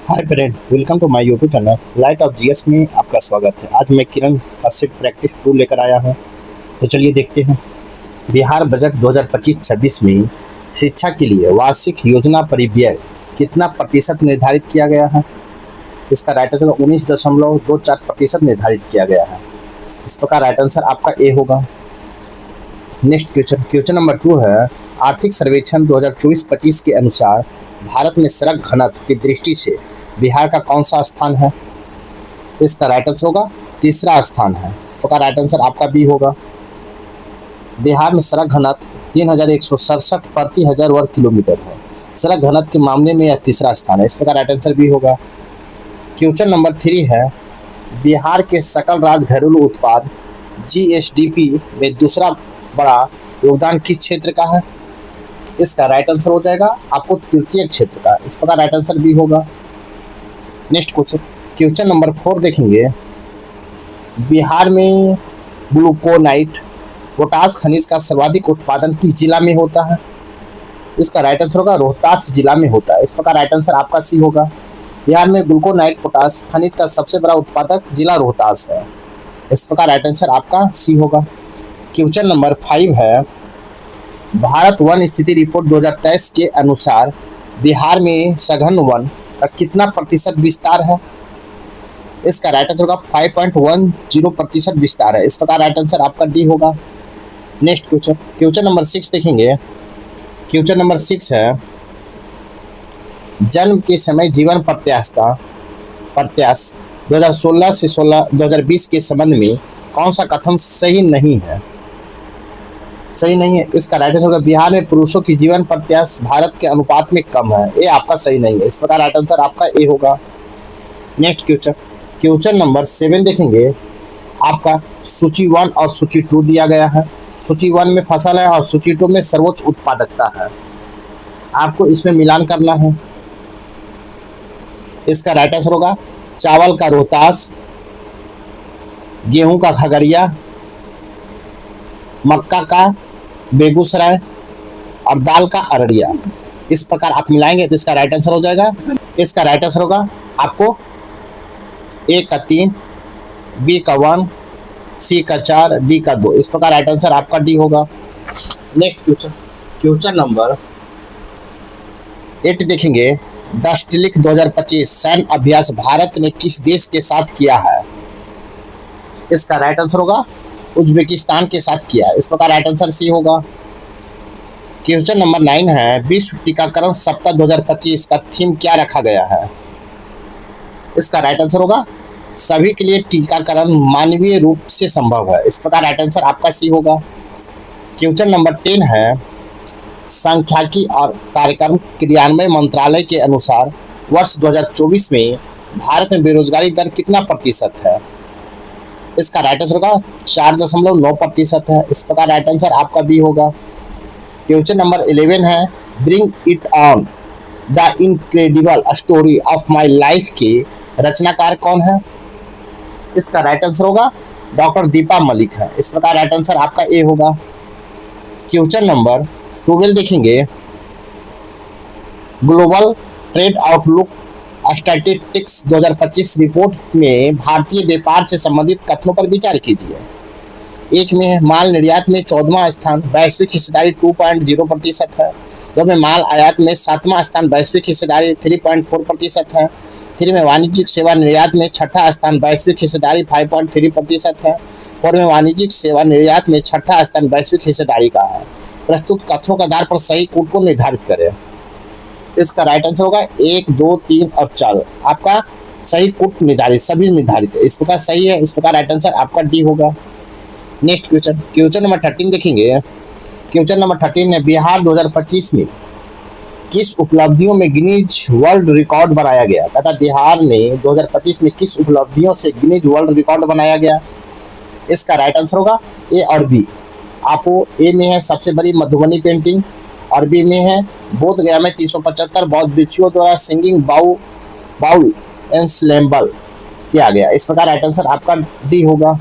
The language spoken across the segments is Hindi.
Hi friend, welcome to my YouTube channel light of GS में आपका स्वागत है। आज मैं किरण कश्यप प्रैक्टिस टू लेकर आया हूं। तो चलिए देखते हैं। बिहार बजट 2025-26 में शिक्षा के लिए वार्षिक योजना परिव्यय कितना प्रतिशत निर्धारित किया गया है? इसका राइट आंसर 19.24% निर्धारित किया गया है। इस प्रकार राइट आंसर आपका ए होगा। नेक्स्ट क्वेश्चन नंबर 2 है। आर्थिक सर्वेक्षण 2024-25 के अनुसार भारत में सड़क घनत्व की दृष्टि से बिहार का कौन सा स्थान है? इसका राइट आंसर होगा तीसरा स्थान है। इस प्रकार राइट आंसर आपका बी होगा। बिहार में सड़क घनत्व 3167 प्रति हजार वर्ग किलोमीटर है। सड़क घनत्व के मामले में यह तीसरा स्थान है। इस प्रकार राइट आंसर बी होगा। क्वेश्चन नंबर 3 है। बिहार के सकल राज्य घरेलू उत्पाद जीएसडीपी में दूसरा बड़ा योगदान किस क्षेत्र का है? इसका राइट आंसर हो जाएगा आपको तृतीय क्षेत्र का। इस प्रकार राइट आंसर भी होगा। नेक्स्ट क्वेश्चन नंबर 4 देखेंगे। बिहार में ग्लूकोनाइट पोटास खनिज का सर्वाधिक उत्पादन किस जिला में होता है? इसका राइट आंसर होगा रोहतास जिला में होता है। इस प्रकार राइट आंसर आपका सी होगा। बिहार में ग्लूकोनाइट पोटास खनिज का सबसे बड़ा उत्पादक जिला रोहतास है। इस प्रकार राइट आंसर आपका सी होगा। क्वेश्चन नंबर 5 है। भारत वन स्थिति रिपोर्ट 2023 के अनुसार बिहार में सघन वन का कितना प्रतिशत विस्तार है? इसका राइट आंसर होगा 5.10% विस्तार है। इस प्रकार राइट आंसर आपका डी होगा। नेक्स्ट क्वेश्चन नंबर 6 देखेंगे। क्वेश्चन नंबर 6 है। जन्म के समय जीवन प्रत्याश 2016 से 2020 के संबंध में कौन सा कथन सही नहीं है? इसका राइट आंसर होगा बिहार में पुरुषों की जीवन प्रत्याश भारत के अनुपात में कम है। ये आपका सही नहीं है। इस प्रकार राइट आंसर आपका ए होगा। नेक्स्ट क्वेश्चन नंबर 7 देखेंगे। आपका सूची 1 और सूची 2 दिया गया है। सूची 1 में फसल है और सूची 2 में सर्वोच्च उत्पादकता है। आपको इसमें मिलान करना है। इसका राइट आंसर होगा चावल का रोहतास, गेहूं का खगड़िया, मक्का का बेगूसराय और दाल का अररिया। इस प्रकार आप मिलाएंगे तो इसका राइट आंसर हो जाएगा। इसका राइट आंसर होगा आपको ए का 3, बी का 1, सी का 4, डी का 2। इस प्रकार राइट आंसर आपका डी होगा। नेक्स्ट क्वेश्चन नंबर 8 देखेंगे। डस्टिलिक 2025 सैन्य अभ्यास भारत ने किस देश के साथ किया है? इसका राइट आंसर होगा उज्बेकिस्तान के साथ किया है। इस प्रकार राइट आंसर सी होगा। क्वेश्चन नंबर 9 है। विश्व टीकाकरण सप्ताह 2025 का थीम क्या रखा गया है? इसका राइट आंसर होगा सभी के लिए टीकाकरण मानवीय रूप से संभव है। इस प्रकार राइट आंसर आपका सी होगा। क्वेश्चन नंबर 10 है। सांख्यिकी और कार्यक्रम क्रियान्वयन मंत्रालय के अनुसार वर्ष 2024 में भारत में बेरोजगारी दर कितना प्रतिशत है? इसका राइट आंसर होगा 4.9% है। इस प्रकार राइट आंसर आपका बी होगा। क्वेश्चन नंबर 11 है। Bring it on the incredible story of my life के रचनाकार कौन है? इसका राइट आंसर होगा डॉक्टर दीपा मलिक है। इस प्रकार राइट आंसर आपका ए होगा। क्वेश्चन नंबर 12 देखेंगे। Global trade outlook statistics 2025 report में भारतीय व्यापार से संबंधित कथनों पर विचार कीजिए। एक में माल निर्यात में 14वां स्थान, वैश्विक हिस्सेदारी 2.0% है। दो में माल आयात में 7वां स्थान, वैश्विक हिस्सेदारी 3.4% है। 3 में वाणिज्यिक सेवा निर्यात में 6ठा स्थान, वैश्विक हिस्सेदारी 5.3% है। 4 में वाणिज्यिक सेवा निर्यात में 6ठा स्थान वैश्विक हिस्सेदारी का है। प्रस्तुत कथनों के आधार पर सही कूट को निर्धारित करें। इसका राइट आंसर होगा 1, 2, 3 और 4। आपका सही कूट निर्धारित सभी निर्धारित है। इस प्रकार सही है। इस प्रकार राइट आंसर आपका डी होगा। नेक्स्ट क्वेश्चन नंबर 13 देखेंगे। क्वेश्चन नंबर 13 है। बिहार 2025 में किस उपलब्धियों में गिनीज वर्ल्ड रिकॉर्ड बनाया गया? तथा बिहार ने 2025 में किस उपलब्धियों से गिनीज वर्ल्ड रिकॉर्ड बनाया गया? इसका राइट आंसर होगा ए और बी। आपको ए में है सबसे बड़ी मधुबनी पेंटिंग और बी में है बोध गया में 375 बौद्ध भिक्षुओं द्वारा सिंगिंग बाउल एंसेम्बल किया गया। इस प्रकार राइट आंसर आपका डी होगा।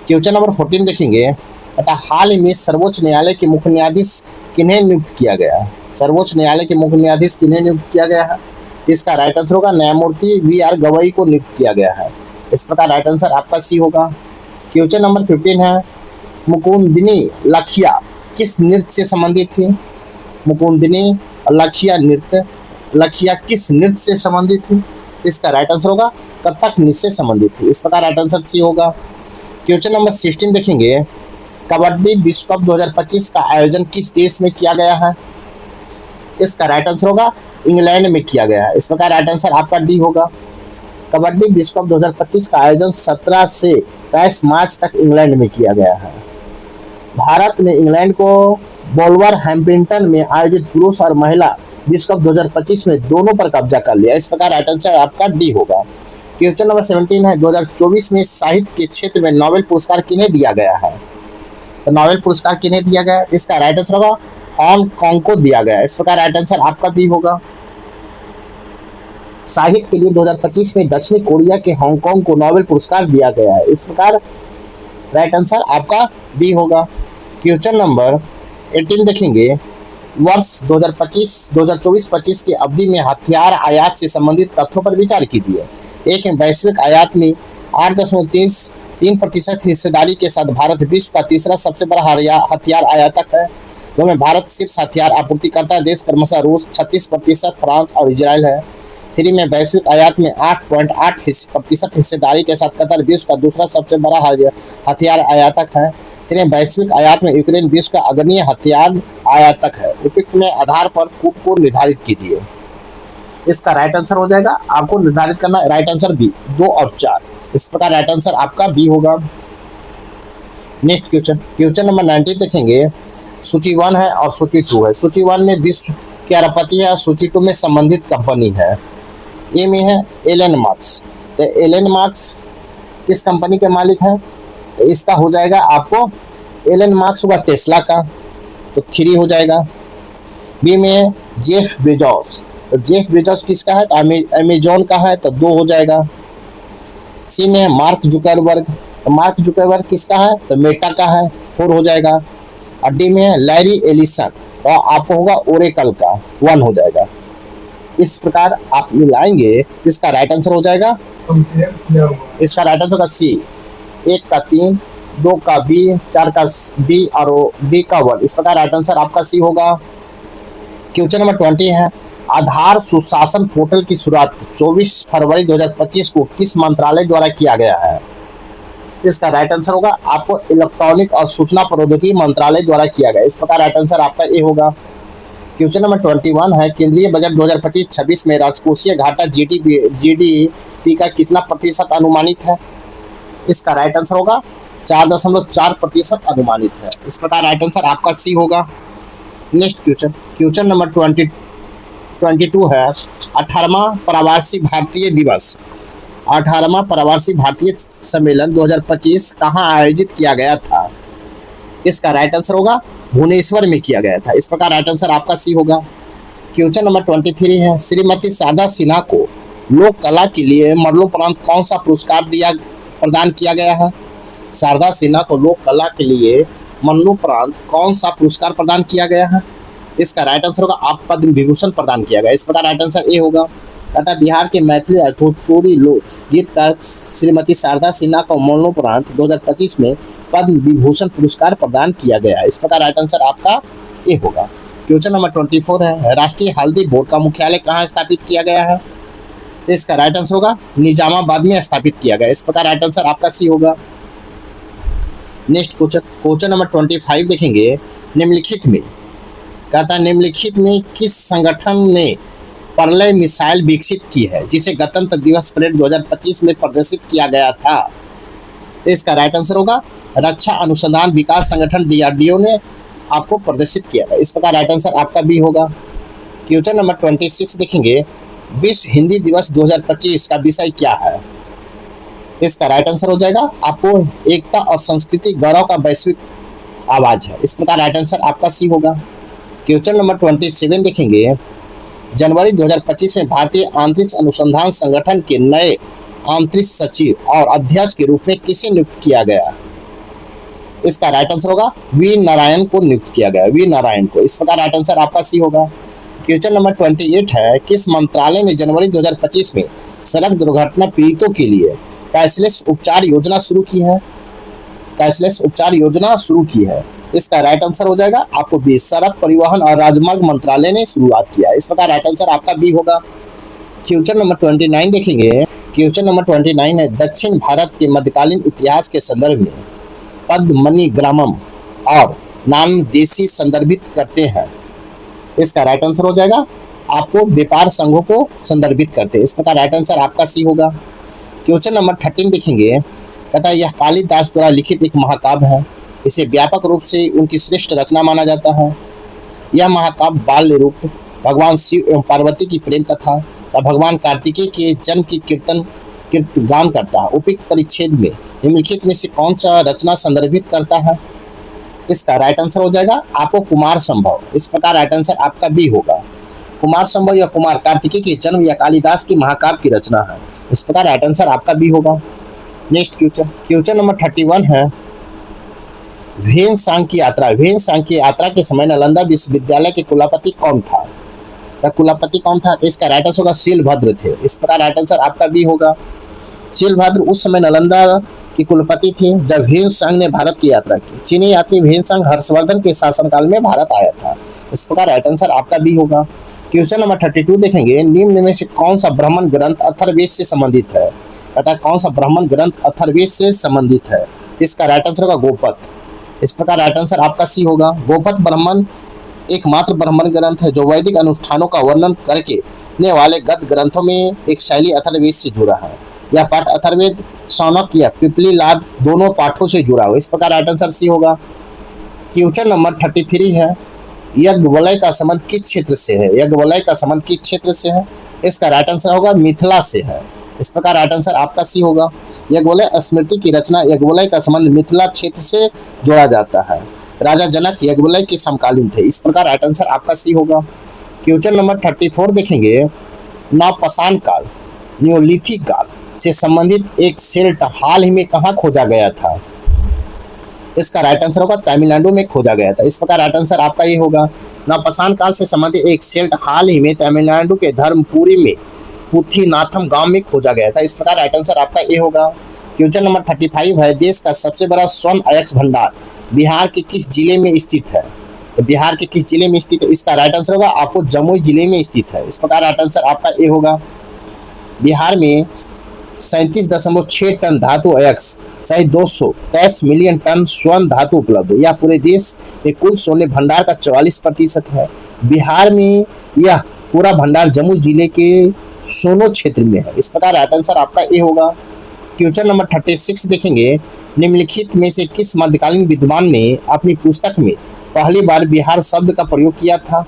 क्वेश्चन नंबर 14 देखेंगे। तथा हाल ही में सर्वोच्च न्यायालय के मुख्य न्यायाधीश किन्हें नियुक्त किया गया है? सर्वोच्च न्यायालय के मुख्य न्यायाधीश किन्हें नियुक्त किया गया है? इसका राइट आंसर होगा न्यायमूर्ति वी आर गवई को नियुक्त किया गया है। इस प्रकार राइट आंसर आपका सी होगा। क्वेश्चन नंबर 15 है, मुकुंदिनी लखिया किस नृत्य से संबंधित थी? मुकुंदिनी लखिया किस नृत्य से संबंधित थी? इसका राइट आंसर होगा कथक नृत्य से संबंधित थी। इस प्रकार राइट आंसर सी होगा। क्वेश्चन नंबर 16 देखेंगे, कबड्डी विश्व कप 2025 का आयोजन किस देश में किया गया है? इसका राइट आंसर होगा इंग्लैंड में किया गया है। इस प्रकार राइट आंसर आपका डी होगा। कबड्डी विश्व कप 2025 का आयोजन 17 से 23 मार्च तक इंग्लैंड में किया गया है। भारत ने इंग्लैंड को वोल्वरहैम्पटन में आयोजित पुरुष और महिला विश्व कप 2025 में दोनों पर कब्जा कर लिया। इस प्रकार राइट आंसर आपका डी होगा। क्वेश्चन नंबर 17 है, 2024 में साहित्य के क्षेत्र में नोबेल पुरस्कार किन्हें दिया गया है? तो नोबेल पुरस्कार किन्हें दिया गया? इसका राइट आंसर होगा हांगकांग को दिया गया। इस प्रकार राइट आंसर आपका बी होगा। साहित्य के लिए 2025 में दक्षिणी कोरिया के हांगकांग को नोबेल पुरस्कार दिया गया है। इस प्रकार राइट आंसर आपका बी होगा। क्वेश्चन नंबर 18 देखेंगे, वर्ष 2024-25 की अवधि में हथियार आयात से संबंधित तथ्यों पर विचार कीजिए। एक है, वैश्विक आयात में 8.3% हिस्सेदारी के साथ भारत विश्व का तीसरा सबसे बड़ा हथियार आयातक है। दो में, भारत शीर्ष हथियार आपूर्तिकर्ता देश क्रमशः रूस 36%, फ्रांस और इजराइल है। 3 में, वैश्विक आयात में 8.8% हिस्सेदारी के साथ कतर विश्व का दूसरा सबसे बड़ा हथियार आयातक है। 3 में, वैश्विक आयात में यूक्रेन विश्व का अग्रणी हथियार आयातक है। उपयुक्त में आधार पर कूट को निर्धारित कीजिए। इसका राइट आंसर हो जाएगा, आपको निर्धारित करना राइट आंसर बी 2 और 4। इस प्रकार राइट आंसर आपका बी होगा। नेक्स्ट क्वेश्चन नंबर 19 देखेंगे, सूची 1 है और सूची 2 है। सूची 1 में विश्व के अरबपति है और सूची 2 में संबंधित कंपनी है। ए में है एलन मार्क्स। तो एलन मार्क्स किस कंपनी के मालिक है? तो इसका हो जाएगा आपको एलन मार्क्स होगा टेस्ला का, तो 3 हो जाएगा। बी में जेफ बेजोस। तो जेफ बेजोस किसका है? तो अमेजॉन का है, तो 2 हो जाएगा। सी में मार्क जुकरबर्ग। तो मार्क जुकरबर्ग किसका है? तो मेटा का है, 4 हो जाएगा। और डी में है लैरी एलिसन, तो आपको होगा ओरेकल का, 1 हो जाएगा। इस प्रकार आप मिलाएंगे, इसका राइट आंसर हो जाएगा, इसका राइट आंसर होगा सी, 1 का 3, 2 का बी, 4 का बी और बी का 1। इस प्रकार राइट आंसर आपका सी होगा। क्वेश्चन नंबर 20 है, आधार सुशासन पोर्टल की शुरुआत 24 फरवरी 2025 को किस मंत्रालय द्वारा किया गया है? इसका राइट आंसर होगा आपको इलेक्ट्रॉनिक और सूचना प्रौद्योगिकी मंत्रालय द्वारा किया गया। इस प्रकार राइट आंसर आपका ए होगा। क्वेश्चन नंबर 21 है, केंद्रीय बजट 2025-26 में राजकोषीय घाटा जीडीपी का कितना प्रतिशत अनुमानित है? इसका राइट आंसर होगा 4.4% अनुमानित है। इस प्रकार राइट आंसर आपका सी होगा। नेक्स्ट क्वेश्चन नंबर 22 है, 18वां प्रवासी भारतीय दिवस 18वां प्रवासी भारतीय सम्मेलन 2025 कहाँ आयोजित किया गया था? इसका राइट आंसर होगा भुवनेश्वर में किया गया था। इस प्रकार राइट आंसर आपका सी होगा। क्वेश्चन नंबर 23 है, श्रीमती शारदा सिन्हा को लोक कला के लिए मरणोपरांत कौन सा पुरस्कार प्रदान किया गया है? शारदा सिन्हा को लोक कला के लिए मरणोपरांत कौन सा पुरस्कार प्रदान किया गया है? इसका राइट आंसर होगा आप पद्म विभूषण प्रदान किया गया। इस प्रकार राइट आंसर ए होगा। कहता बिहार के मैथिली भोजपुरी लोक गीतकार श्रीमती शारदा सिन्हा को मरणोपरांत 2025 में पद्म विभूषण पुरस्कार प्रदान किया गया। इस प्रकार राइट आंसर आपका ए होगा। क्वेश्चन नंबर 24 है, राष्ट्रीय हल्दी बोर्ड का मुख्यालय कहाँ स्थापित किया गया है? इसका राइट आंसर होगा निजामाबाद में स्थापित किया गया। इस प्रकार राइट आंसर आपका सी होगा। नेक्स्ट क्वेश्चन नंबर 25 देखेंगे, निम्नलिखित में कहता है निम्नलिखित में किस संगठन ने प्रलय मिसाइल विकसित की है जिसे गणतंत्र दिवस परेड 2025 में प्रदर्शित किया गया था? इसका राइट आंसर होगा रक्षा अनुसंधान विकास संगठन DRDO ने आपको प्रदर्शित किया था। इस प्रकार राइट आंसर आपका बी होगा। क्वेश्चन नंबर 26 देखेंगे, विश्व हिंदी दिवस 2025 का विषय क्या है? इसका राइट आंसर हो जाएगा आपको एकता और संस्कृति गौरव का वैश्विक आवाज है। इस प्रकार राइट आंसर आपका सी होगा। क्वेश्चन नंबर 27 देखेंगे, जनवरी 2025 में भारतीय अंतरिक्ष अनुसंधान संगठन के नए अंतरिक्ष सचिव और अध्यक्ष के रूप में किसे नियुक्त किया गया? इसका राइट आंसर होगा वी नारायण को नियुक्त किया गया, वी नारायण को। इस प्रकार राइट आंसर आपका सी होगा। क्वेश्चन नंबर 28 है, किस मंत्रालय ने जनवरी 2025 में सड़क दुर्घटना पीड़ितों के लिए कैशलेस उपचार योजना शुरू की है? कैशलेस उपचार योजना शुरू की है। इसका राइट आंसर हो जाएगा आपको बी, सड़क परिवहन और राजमार्ग मंत्रालय ने शुरुआत किया। इस प्रकार राइट आंसर आपका बी होगा। क्वेश्चन नंबर 29 देखेंगे। क्वेश्चन नंबर 29 है, दक्षिण भारत के मध्यकालीन इतिहास के संदर्भ में पद मनी ग्रामम और नाम देशी संदर्भित करते हैं। इसका राइट आंसर हो जाएगा आपको व्यापार संघों को संदर्भित करते हैं। इस प्रकार राइट आंसर आपका सी होगा। क्वेश्चन नंबर 13 देखेंगे। कहता है यह कालिदास द्वारा लिखित एक महाकाव्य है। इसे व्यापक रूप से उनकी श्रेष्ठ रचना माना जाता है। यह महाकाव्य बाल्य रूप, भगवान शिव एवं पार्वती की प्रेम कथा या भगवान कार्तिकेय के जन्म की कीर्तगान करता है। उपयुक्त परिच्छेद में निम्नलिखित में से कौन सा रचना संदर्भित करता है? इसका राइट आंसर हो जाएगा आपको कुमार संभव। इस प्रकार राइट आंसर आपका बी होगा। कुमार संभव या कुमार कार्तिकेय के जन्म या कालिदास की महाकाव्य की रचना है। इस प्रकार राइट आंसर आपका बी होगा। नेक्स्ट क्वेश्चन नंबर 31 है, भेन-सांग की यात्रा। भेन-सांग की यात्रा के समय नालंदा विश्वविद्यालय के कुलपति कौन था? कुलपति कौन था? इसका राइट आंसर होगा शीलभद्र थे। इस प्रकार राइट आंसर आपका बी होगा। शीलभद्र उस समय नालंदा के कुलपति थे जब भेन-सांग ने भारत की यात्रा की। चीनी यात्री भेन-सांग हर्षवर्धन के शासनकाल में भारत आया था। इस प्रकार राइट आंसर आपका बी होगा। क्वेश्चन नंबर 32 देखेंगे। निम्न में से कौन सा ब्राह्मण ग्रंथ अथर्ववेद से संबंधित है? कहता है कौन सा ब्राह्मण ग्रंथ अथर्ववेद से संबंधित है? इसका राइट आंसर होगा गोपथ। इस प्रकार राइट आंसर आपका सी होगा। गोपथ ब्राह्मण एकमात्र ब्राह्मण ग्रंथ है जो वैदिक अनुष्ठानों का वर्णन करने वाले गद्य ग्रंथों में एक शैली अथर्ववेद से जुड़ा है। यह पाठ अथर्ववेद, शौनक या पिपली लाद दोनों पाठों से जुड़ा हो। इस प्रकार राइट आंसर सी होगा। क्वेश्चन नंबर 33 है, यज्ञवलय का संबंध किस क्षेत्र से है? यज्ञवलय का संबंध किस क्षेत्र से है? इसका राइट आंसर होगा मिथिला से है। इस प्रकार राइट आंसर आपका सी होगा। यज्ञवलय स्मृति की रचना यज्ञवलय का संबंध मिथिला क्षेत्र से जोड़ा जाता है। राजा जनक यज्ञवलय के समकालीन थे। इस प्रकार राइट आंसर आपका सी होगा। क्वेश्चन नंबर 34 देखेंगे। नवपाषाण काल, न्योलिथिक काल से संबंधित एक सेल्ट हाल ही में कहाँ खोजा गया था? इसका राइट आंसर होगा तमिलनाडु में खोजा गया था। इस प्रकार राइट आंसर आपका ये होगा। नवपाषाण काल से संबंधित एक सेल्ट हाल ही में तमिलनाडु के धर्मपुरी में पुथीनाथम गांव में खोजा गया था। इस प्रकार राइट आंसर आपका ए होगा। क्वेश्चन नंबर 35 है, देश का सबसे बड़ा स्वर्ण अयस्क भंडार बिहार के किस जिले में स्थित है? तो बिहार के किस जिले में स्थित है? इसका राइट आंसर होगा आपको जमुई जिले में स्थित है। इस प्रकार राइट आंसर आपका ए होगा। बिहार में 37.6 टन धातु अयस्क सहित 223 मिलियन टन स्वर्ण धातु उपलब्ध है। यह पूरे देश में कुल सोने भंडार का 44% है। बिहार में यह पूरा भंडार जमुई जिले के सोनो क्षेत्र में है। इस प्रकार राइट आंसर आपका ए होगा। क्वेश्चन नंबर 36 देखेंगे। निम्नलिखित में से किस मध्यकालीन विद्वान ने अपनी पुस्तक में पहली बार बिहार शब्द का प्रयोग किया था?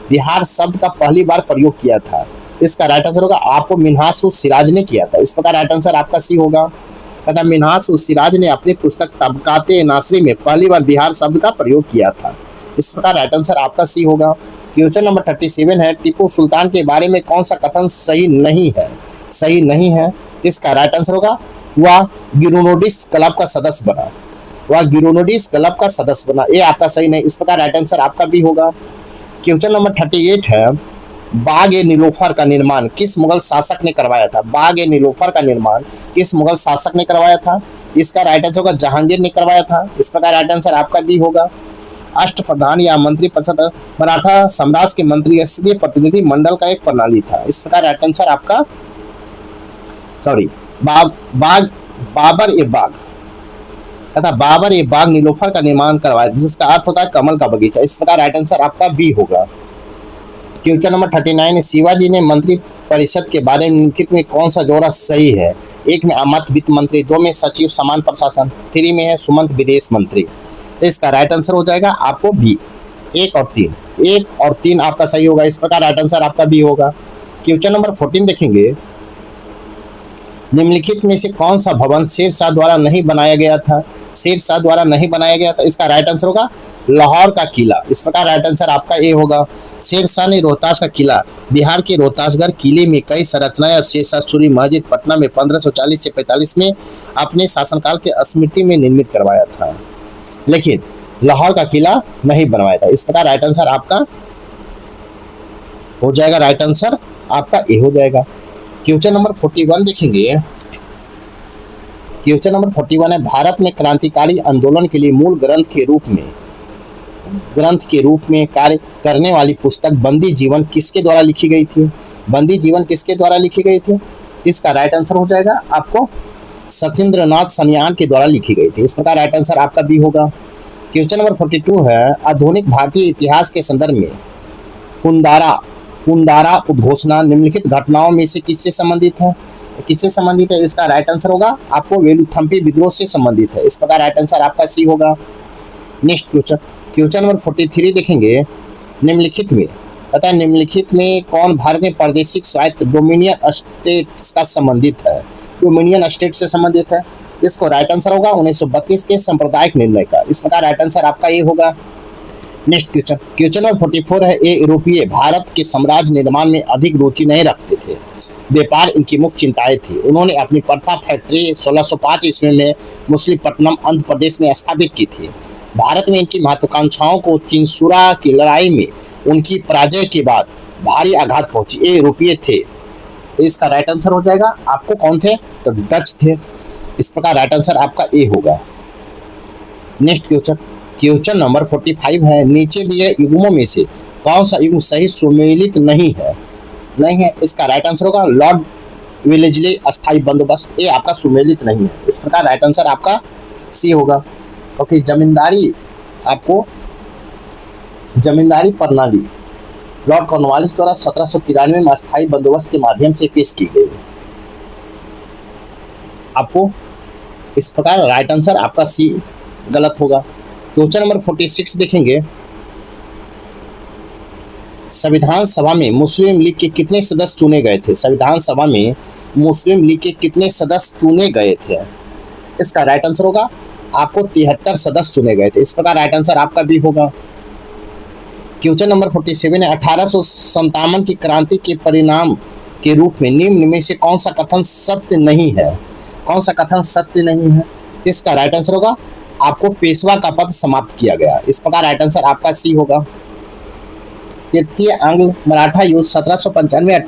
बिहार शब्द का पहली बार प्रयोग किया था। इसका राइट आंसर होगा आपको मिन्हाज-उस-सिराज ने किया था। इस प्रकार राइट आंसर आपका सी होगा। तथा मिन्हाज-उस-सिराज ने अपनी पुस्तक तबकाते नासरी में पहली बार बिहार शब्द का प्रयोग किया था। इस प्रकार राइट आंसर आपका सी होगा। क्वेश्चन नंबर 37 है, टीपू सुल्तान के बारे में कौन सा कथन सही नहीं है? सही नहीं है। इसका राइट आंसर होगा वह गिरोनोडिस क्लब का सदस्य बना। वह गिरोनोडिस क्लब का सदस्य बना। ये आपका सही नहीं। इस प्रकार राइट आंसर आपका भी होगा। क्वेश्चन नंबर 38 है, बाग-ए-नीलोफर का निर्माण किस मुगल शासक ने करवाया था? बाग-ए-नीलोफर का निर्माण किस मुगल शासक ने करवाया था? इसका राइट आंसर होगा जहांगीर ने करवाया था। इस प्रकार राइट आंसर आपका भी होगा। अष्टप्रधान या मंत्री परिषद मराठा साम्राज्य के मंत्रिस्तरीय प्रतिनिधि मंडल का एक प्रणाली था। इस प्रकार राइट आंसर आपका बाबर-ए-बाग तथा बाबर-ए-बाग नीलोफर का निर्माण करवाया जिसका अर्थ होता है कमल का बगीचा। इस प्रकार राइट आंसर आपका बी होगा। क्वेश्चन नंबर 39, शिवाजी ने मंत्री परिषद के बारे में निम्नलिखित में कौन सा जोड़ा सही है? 1 में अमत वित्त मंत्री, 2 में सचिव समान प्रशासन, 3 में है सुमंत विदेश मंत्री। तो इसका राइट आंसर हो जाएगा आपको बी। 1 और 3, 1 और 3 आपका सही होगा। इस प्रकार राइट आंसर आपका बी होगा। क्वेश्चन नंबर 14 देखेंगे। निम्नलिखित में से कौन सा भवन शेरशाह द्वारा नहीं बनाया गया था? शेरशाह द्वारा नहीं बनाया गया था। इसका राइट आंसर होगा लाहौर का किला। इस प्रकार राइट आंसर आपका ए होगा। शेरशाह ने रोहतास का किला, बिहार के रोहतासगढ़ किले में कई संरचनाएं और शेरशाह सूरी मस्जिद पटना में 1540 से 45 में अपने शासनकाल के स्मृति में निर्मित करवाया था, लेकिन लाहौर का किला नहीं बनवाया था। इस प्रकार राइट आंसर आपका हो जाएगा राइट आंसर आपका ए हो जाएगा। क्वेश्चन नंबर 41 देखेंगे। क्वेश्चन नंबर 41 है, भारत में क्रांतिकारी आंदोलन के लिए मूल ग्रंथ के रूप में कार्य करने वाली पुस्तक बंदी जीवन किसके द्वारा लिखी गई थी? बंदी जीवन किसके द्वारा लिखी गई थी? इसका राइट आंसर हो जाएगा आपको सचिंद्रनाथ सन्यान के द्वारा लिखी गई थी। इस प्रकार राइट आंसर आपका बी होगा। क्वेश्चन नंबर 42 है, आधुनिक भारतीय इतिहास के संदर्भ में कुंदारा उद्घोषणा निम्नलिखित घटनाओं में से किससे संबंधित है? किससे संबंधित है? इसका राइट आंसर होगा आपको वेलुथम्पी विद्रोह से संबंधित है। इस प्रकार राइट आंसर आपका सी होगा। नेक्स्ट क्वेश्चन नंबर 43 देखेंगे। निम्नलिखित में कौन भारत में प्रादेशिक स्वायत्त डोमिनियन स्टेट्स का संबंधित है? डोमिनियन स्टेट से संबंधित है। इसको राइट आंसर होगा 1932 के सांप्रदायिक निर्णय का। इस प्रकार राइट आंसर आपका ये होगा। नेक्स्ट क्वेश्चन नंबर 44 है, यूरोपीय भारत के साम्राज्य निर्माण में अधिक रुचि नहीं रखते थे, व्यापार इनकी मुख्य चिंताएं थी। उन्होंने अपनी प्रथा फैक्ट्री 1605 ईस्वी में मछलीपट्टनम आंध्र प्रदेश में स्थापित की थी। भारत में इनकी महत्वाकांक्षाओं को चिंसुरा की लड़ाई में उनकी पराजय के बाद भारी आघात पहुंची। ये यूरोपीय थे। इसका राइट आंसर हो जाएगा आपको कौन थे? तो डच थे। इस प्रकार राइट आंसर आपका ए होगा। नेक्स्ट क्वेश्चन नंबर 45 है, नीचे दिए युग्मों में से कौन सा युग्म सही सुमेलित नहीं है? इसका राइट आंसर होगा लॉर्ड वेलेस्ली अस्थायी बंदोबस्त। ये आपका सुमेलित नहीं है। इस प्रकार राइट आंसर आपका सी होगा। ओके, जमींदारी प्रणाली लॉर्ड कॉर्नवालिस द्वारा 1793 में अस्थायी बंदोबस्त के माध्यम से पेश की गई। आपको इस प्रकार राइट आंसर आपका सी गलत होगा। क्वेश्चन नंबर 46 देखेंगे। संविधान सभा में मुस्लिम लीग के कितने सदस्य चुने गए थे? संविधान सभा में मुस्लिम लीग के कितने सदस्य चुने गए थे? इसका राइट आंसर होगा आपको 73 सदस्य चुने गए थे। इस प्रकार राइट आंसर आपका भी होगा। क्वेश्चन नंबर 47 है, 1857 की क्रांति के परिणाम के रूप में निम्न में से कौन सा कथन सत्य नहीं है? कौन सा कथन सत्य नहीं है? इसका राइट आंसर होगा आपको पेशवा का पद समाप्त किया गया। इस प्रकार राइट आंसर आपका सी होगा। तृतीय आंग्ल मराठा युद्ध 1795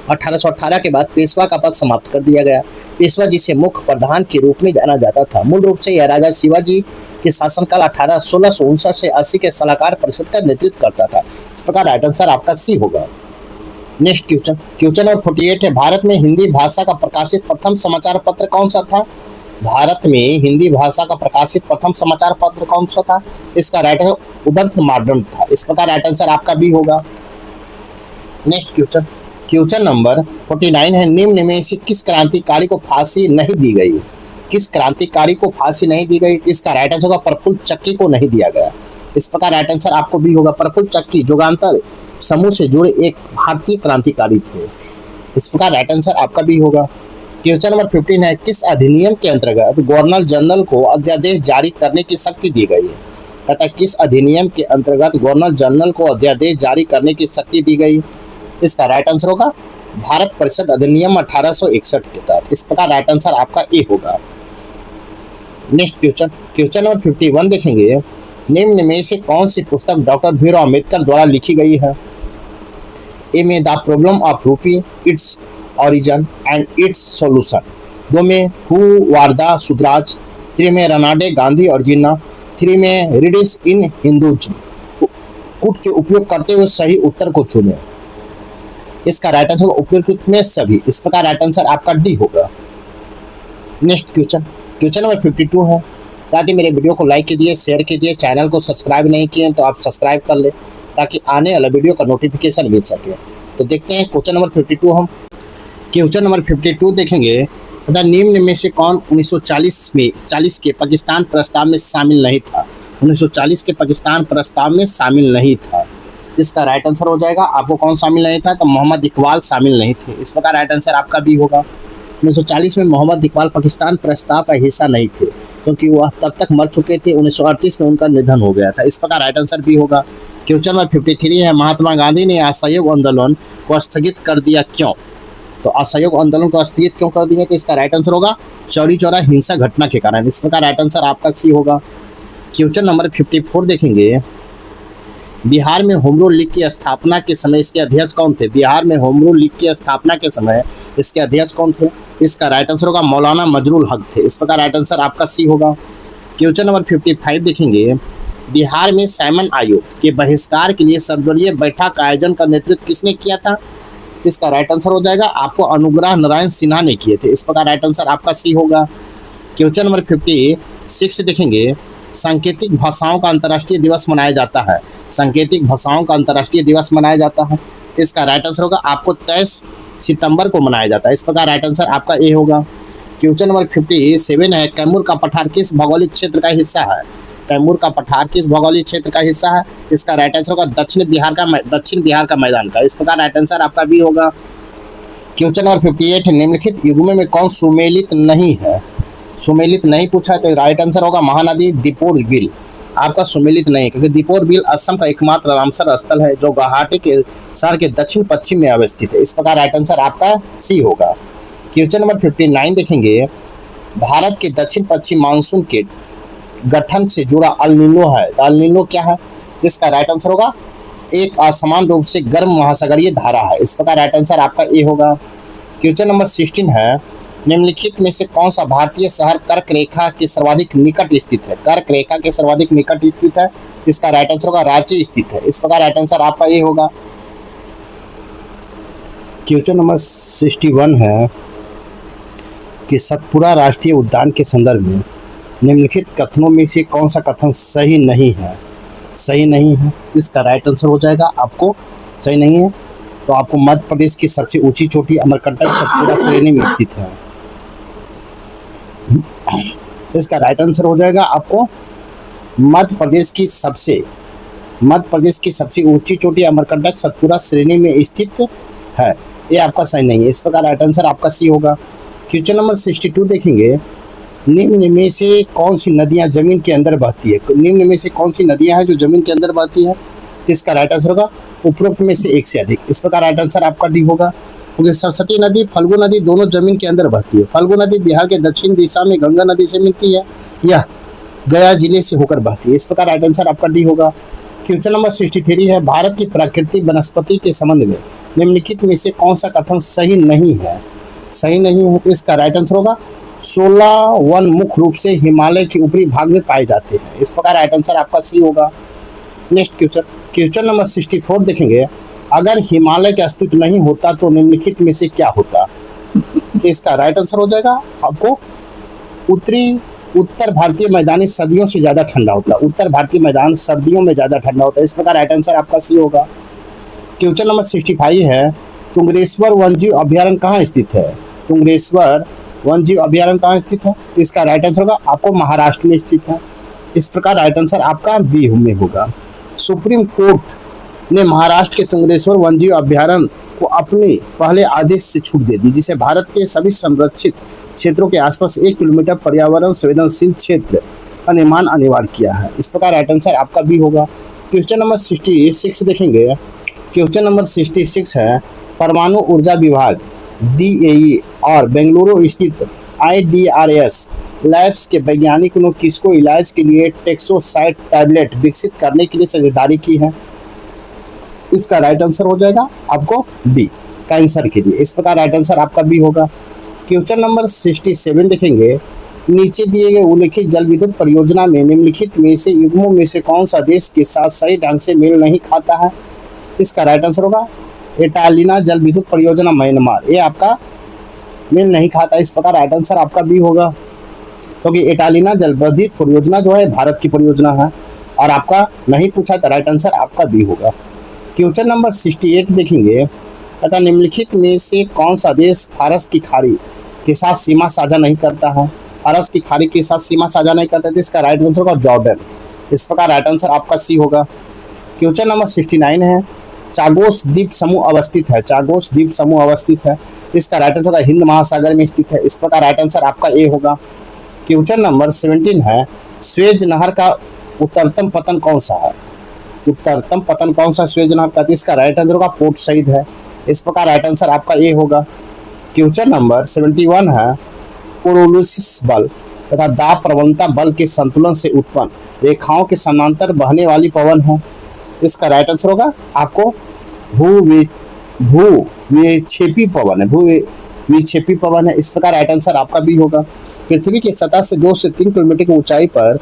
1818 के बाद पेशवा का पद समाप्त कर दिया गया। पेशवा जिसे मुख्य प्रधान के रूप में जाना जाता था। मूल रूप से यह राजा शिवाजी के शासनकाल 1659 से 80 के सलाहकार परिषद का नेतृत्व करता था। इस प्रकार राइट आंसर आपका सी होगा। नेक्स्ट क्वेश्चन नंबर 48 है, भारत में हिंदी भाषा का प्रकाशित प्रथम समाचार पत्र कौन सा था? भारत में हिंदी भाषा का प्रकाशित प्रथम समाचार पत्र कौन सा था? इसका राइट आंसर उदंत मॉडर्न था। इस प्रकार राइट आंसर आपका भी होगा। नेक्स्ट क्वेश्चन नंबर 49 है, निम्न में से किस क्रांतिकारी को फांसी नहीं दी गई? किस क्रांतिकारी को फांसी नहीं दी गई? इसका राइट आंसर होगा प्रफुल्ल चक्की को नहीं दिया गया। इस प्रकार राइट आंसर आपको भी होगा। प्रफुल्ल चक्की जुगान्तर समूह से जुड़े एक भारतीय क्रांतिकारी थे। इस प्रकार राइट आंसर आपका भी होगा। क्वेश्चन नंबर 15 है, किस अधिनियम के अंतर्गत गवर्नर जनरल को अध्यादेश जारी करने की शक्ति दी गई है? तथा किस अधिनियम के अंतर्गत गवर्नर जनरल को अध्यादेश जारी करने की शक्ति दी गई? इसका राइट आंसर होगा भारत परिषद अधिनियम 1861 के तहत। इस प्रकार राइट आंसर आपका ए होगा। नेक्स्ट क्वेश्चन नंबर 51 देखेंगे। निम्न में से कौन सी पुस्तक डॉक्टर भीमराव अम्बेडकर द्वारा लिखी गई है? ए में द प्रॉब्लम ऑफ रूपी, it's origin and its solution, 2 में who were the Sudraj, 3 में रनाडे गांधी और जिन्ना, 3 में रीडिंग्स इन हिंदुइज्म। कुट के उपयोग करते हुए सही उत्तर को चुने। इसका राइट आंसर उपयुक्त में सभी। इस प्रकार राइट आंसर आपका डी होगा। नेक्स्ट क्वेश्चन नंबर 52 है। साथ ही मेरे वीडियो को लाइक कीजिए, शेयर कीजिए। चैनल को सब्सक्राइब नहीं किए तो आप सब्सक्राइब कर ले ताकि आने वाला वीडियो का नोटिफिकेशन मिल सके। तो देखते हैं क्वेश्चन नंबर 52 हम। क्वेश्चन नंबर 52 देखेंगे। निम्न में से कौन 1940 के पाकिस्तान प्रस्ताव में शामिल नहीं था? 1940 के पाकिस्तान प्रस्ताव में शामिल नहीं था। इसका राइट आंसर हो जाएगा आपको कौन शामिल नहीं था? तो मोहम्मद इकबाल शामिल नहीं थे। इस प्रकार राइट आंसर आपका भी होगा। 1940 में मोहम्मद इकबाल पाकिस्तान प्रस्ताव का हिस्सा नहीं थे क्योंकि वह तब तक मर चुके थे। 1938 में उनका निधन हो गया था। इस प्रकार राइट आंसर भी होगा। क्वेश्चन नंबर 53 है, महात्मा गांधी ने असहयोग आंदोलन को स्थगित कर दिया क्यों? तो असहयोग आंदोलन को स्थगित क्यों कर दिए? तो इसका राइट आंसर होगा चौरी चौरा हिंसा घटना के कारण। इस प्रकार राइट आंसर आपका सी होगा। क्वेश्चन नंबर 54 देखेंगे। बिहार में होम रूल लीग की स्थापना के समय इसके अध्यक्ष कौन थे? बिहार में होम रूल लीग की स्थापना के समय इसके अध्यक्ष कौन थे? इसका राइट आंसर होगा मौलाना मजरुल हक थे। इस प्रकार राइट आंसर आपका सी होगा। क्वेश्चन नंबर 55 देखेंगे, बिहार में साइमन आयोग के बहिष्कार के लिए सर्वदलीय बैठक का आयोजन का नेतृत्व किसने किया था? इसका राइट आंसर हो जाएगा आपको अनुग्रह नारायण सिन्हा ने किए थे। इस प्रकार राइट आंसर आपका सी होगा। क्वेश्चन नंबर 56 देखेंगे, सांकेतिक भाषाओं का अंतर्राष्ट्रीय दिवस मनाया जाता है। सांकेतिक भाषाओं का अंतर्राष्ट्रीय दिवस मनाया जाता है। इसका राइट आंसर होगा आपको 23 सितंबर को मनाया जाता है। इस प्रकार राइट आंसर आपका ए होगा। क्वेश्चन नंबर 57 है, कैमूर का पठार किस भौगोलिक क्षेत्र का हिस्सा है? कैमूर का पठार किस भौगोलिक क्षेत्र का हिस्सा है? इसका राइट आंसर होगा दक्षिण बिहार का मैदान का। इस प्रकार राइट आंसर आपका बी होगा। क्वेश्चन नंबर 58 है, निम्नलिखित युग्मों में कौन सुमेलित नहीं है? सुमेलित नहीं पूछा है तो राइट आंसर होगा महानदी दीपोर बिल। आपका सुमेलित नहीं, क्योंकि दीपोर बिल असम का एकमात्र रामसर स्थल है जो गुवाहाटी के शहर के दक्षिण पश्चिम में अवस्थित है। इस प्रकार राइट आंसर आपका सी होगा। क्वेश्चन नंबर 59 देखेंगे, भारत के दक्षिण पश्चिम मानसून के गठन से जुड़ा अल नीनो है। अल नीनो क्या है? इसका राइट आंसर होगा एक असमान रूप से गर्म महासागरीय धारा है। इस प्रकार राइट आंसर आपका ए होगा। क्वेश्चन नंबर 16 है, निम्नलिखित में से कौन सा भारतीय शहर कर्क रेखा के सर्वाधिक निकट स्थित है? कर्क रेखा के सर्वाधिक निकट स्थित है। इसका राइट आंसर होगा रांची स्थित है। इस प्रकार राइट आंसर आपका ए होगा। क्वेश्चन नंबर 61 है कि सतपुरा राष्ट्रीय उद्यान के संदर्भ में निम्नलिखित कथनों में से कौन सा कथन सही नहीं है? सही नहीं है, इसका राइट आंसर हो जाएगा आपको सही नहीं है तो आपको मध्य प्रदेश की सबसे ऊंची चोटी अमरकंटक सतपुरा श्रेणी में स्थित है। इसका राइट आंसर हो जाएगा आपको मध्य प्रदेश की सबसे ऊंची चोटी अमरकंटक सतपुरा श्रेणी में स्थित है। ये आपका सही नहीं है। इस प्रकार राइट आंसर आपका सी होगा। क्वेश्चन नंबर 62 देखेंगे, निम्न में से कौन सी नदियां जमीन के अंदर बहती है? निम्न में से कौन सी नदियां हैं जो जमीन के अंदर बहती है? इसका राइट आंसर होगा उपरोक्त में से एक से अधिक। इस प्रकार राइट आंसर आपका डी होगा, क्योंकि सरस्वती नदी फल्गु नदी दोनों जमीन के अंदर बहती है। फल्गु नदी बिहार के दक्षिण दिशा में गंगा नदी से मिलती है, यह गया जिले से होकर बहती है। इस प्रकार राइट आंसर आपका डी होगा। क्वेश्चन नंबर 63 है, भारत की प्राकृतिक वनस्पति के संबंध में निम्नलिखित में से कौन सा कथन सही नहीं है? सही नहीं है, इसका राइट आंसर होगा 16 वन मुख्य रूप से हिमालय के ऊपरी भाग में पाए जाते हैं। इस प्रकार राइट आंसर आपका सी होगा। नेक्स्ट क्वेश्चन नंबर 64 देखेंगे, अगर हिमालय का अस्तित्व नहीं होता तो निम्नलिखित में से क्या होता? इसका राइट आंसर हो जाएगा आपको उत्तर भारतीय मैदानी सदियों से ज्यादा ठंडा होता है। उत्तर भारतीय मैदान सर्दियों में ज्यादा ठंडा होता है। इस प्रकार राइट आंसर आपका सी होगा। क्वेश्चन नंबर 65 है, तुंगरेश्वर वन्यजीव अभ्यारण्य कहाँ स्थित है? तुंगरेश्वर वन्यजीव अभ्यारण्य कहाँ स्थित है? इसका राइट आंसर होगा आपको महाराष्ट्र में स्थित है। इस प्रकार राइट आंसर आपका बी में होगा। सुप्रीम कोर्ट ने महाराष्ट्र के तुंगरेश्वर वन्यजीव अभ्यारण्य को अपने पहले आदेश से छूट दे दी, जिसे भारत के सभी संरक्षित क्षेत्रों के आसपास 1 किलोमीटर पर्यावरण संवेदनशील क्षेत्र का निर्माण अनिवार्य किया है। इस प्रकार राइट आंसर आपका भी होगा। क्वेश्चन नंबर 66 देखेंगे। क्वेश्चन नंबर 66 है, परमाणु ऊर्जा विभाग DAE और बेंगलुरु स्थित IDRS लैब्स के वैज्ञानिकों ने किसको इलाज के लिए टेक्सोसाइट टैबलेट विकसित करने के लिए साझेदारी की है? इसका राइट आंसर हो जाएगा आपको बी, कैंसर के लिए। इस प्रकार राइट आंसर आपका बी होगा। क्वेश्चन नंबर 67 देखेंगे, नीचे दिए गए उल्लेखित जल विद्युत परियोजना में निम्नलिखित में से युग्मों में से कौन सा देश के साथ सही ढंग से मेल नहीं खाता है? इसका राइट आंसर होगा एटालिना जल विद्युत परियोजना म्यांमार। ये आपका मेल नहीं खाता। इस प्रकार राइट आंसर आपका बी होगा, क्योंकि एटालिना जल विद्युत परियोजना जो है भारत की परियोजना है और आपका नहीं पूछा तो राइट आंसर आपका बी होगा। क्वेश्चन नंबर 68 देखेंगे, तथा निम्नलिखित में से कौन सा देश फारस की खाड़ी के साथ सीमा साझा नहीं करता है? फारस की खाड़ी के साथ सीमा साझा नहीं करता है, इसका राइट आंसर होगा जॉर्डन। इस प्रकार राइट आंसर आपका सी होगा। क्वेश्चन नंबर 69 है, चागोस द्वीप समूह अवस्थित है। चागोस द्वीप समूह अवस्थित है, इसका राइट आंसर होगा हिंद महासागर में स्थित है। इस प्रकार राइट आंसर आपका ए होगा। क्वेश्चन नंबर 17 है, स्वेज नहर का उत्तरतम पतन कौन सा है? उत्तरतम पतन कौन सा स्वेज नहर का? इसका राइट आंसर होगा पोर्ट सईद है। इस प्रकार राइट आंसर आपका ए होगा। क्वेश्चन नंबर 71 है, कोरोलिसिस बल तथा दाब प्रवणता बल के संतुलन से उत्पन्न रेखाओं के समानांतर बहने वाली पवन है। इसका राइट आंसर होगा आपको भू विक्षेपी पवन है, भू विक्षेपी पवन है। इस प्रकार राइट आंसर आपका बी होगा। पृथ्वी की सतह से 2 से 3 किलोमीटर की ऊंचाई पर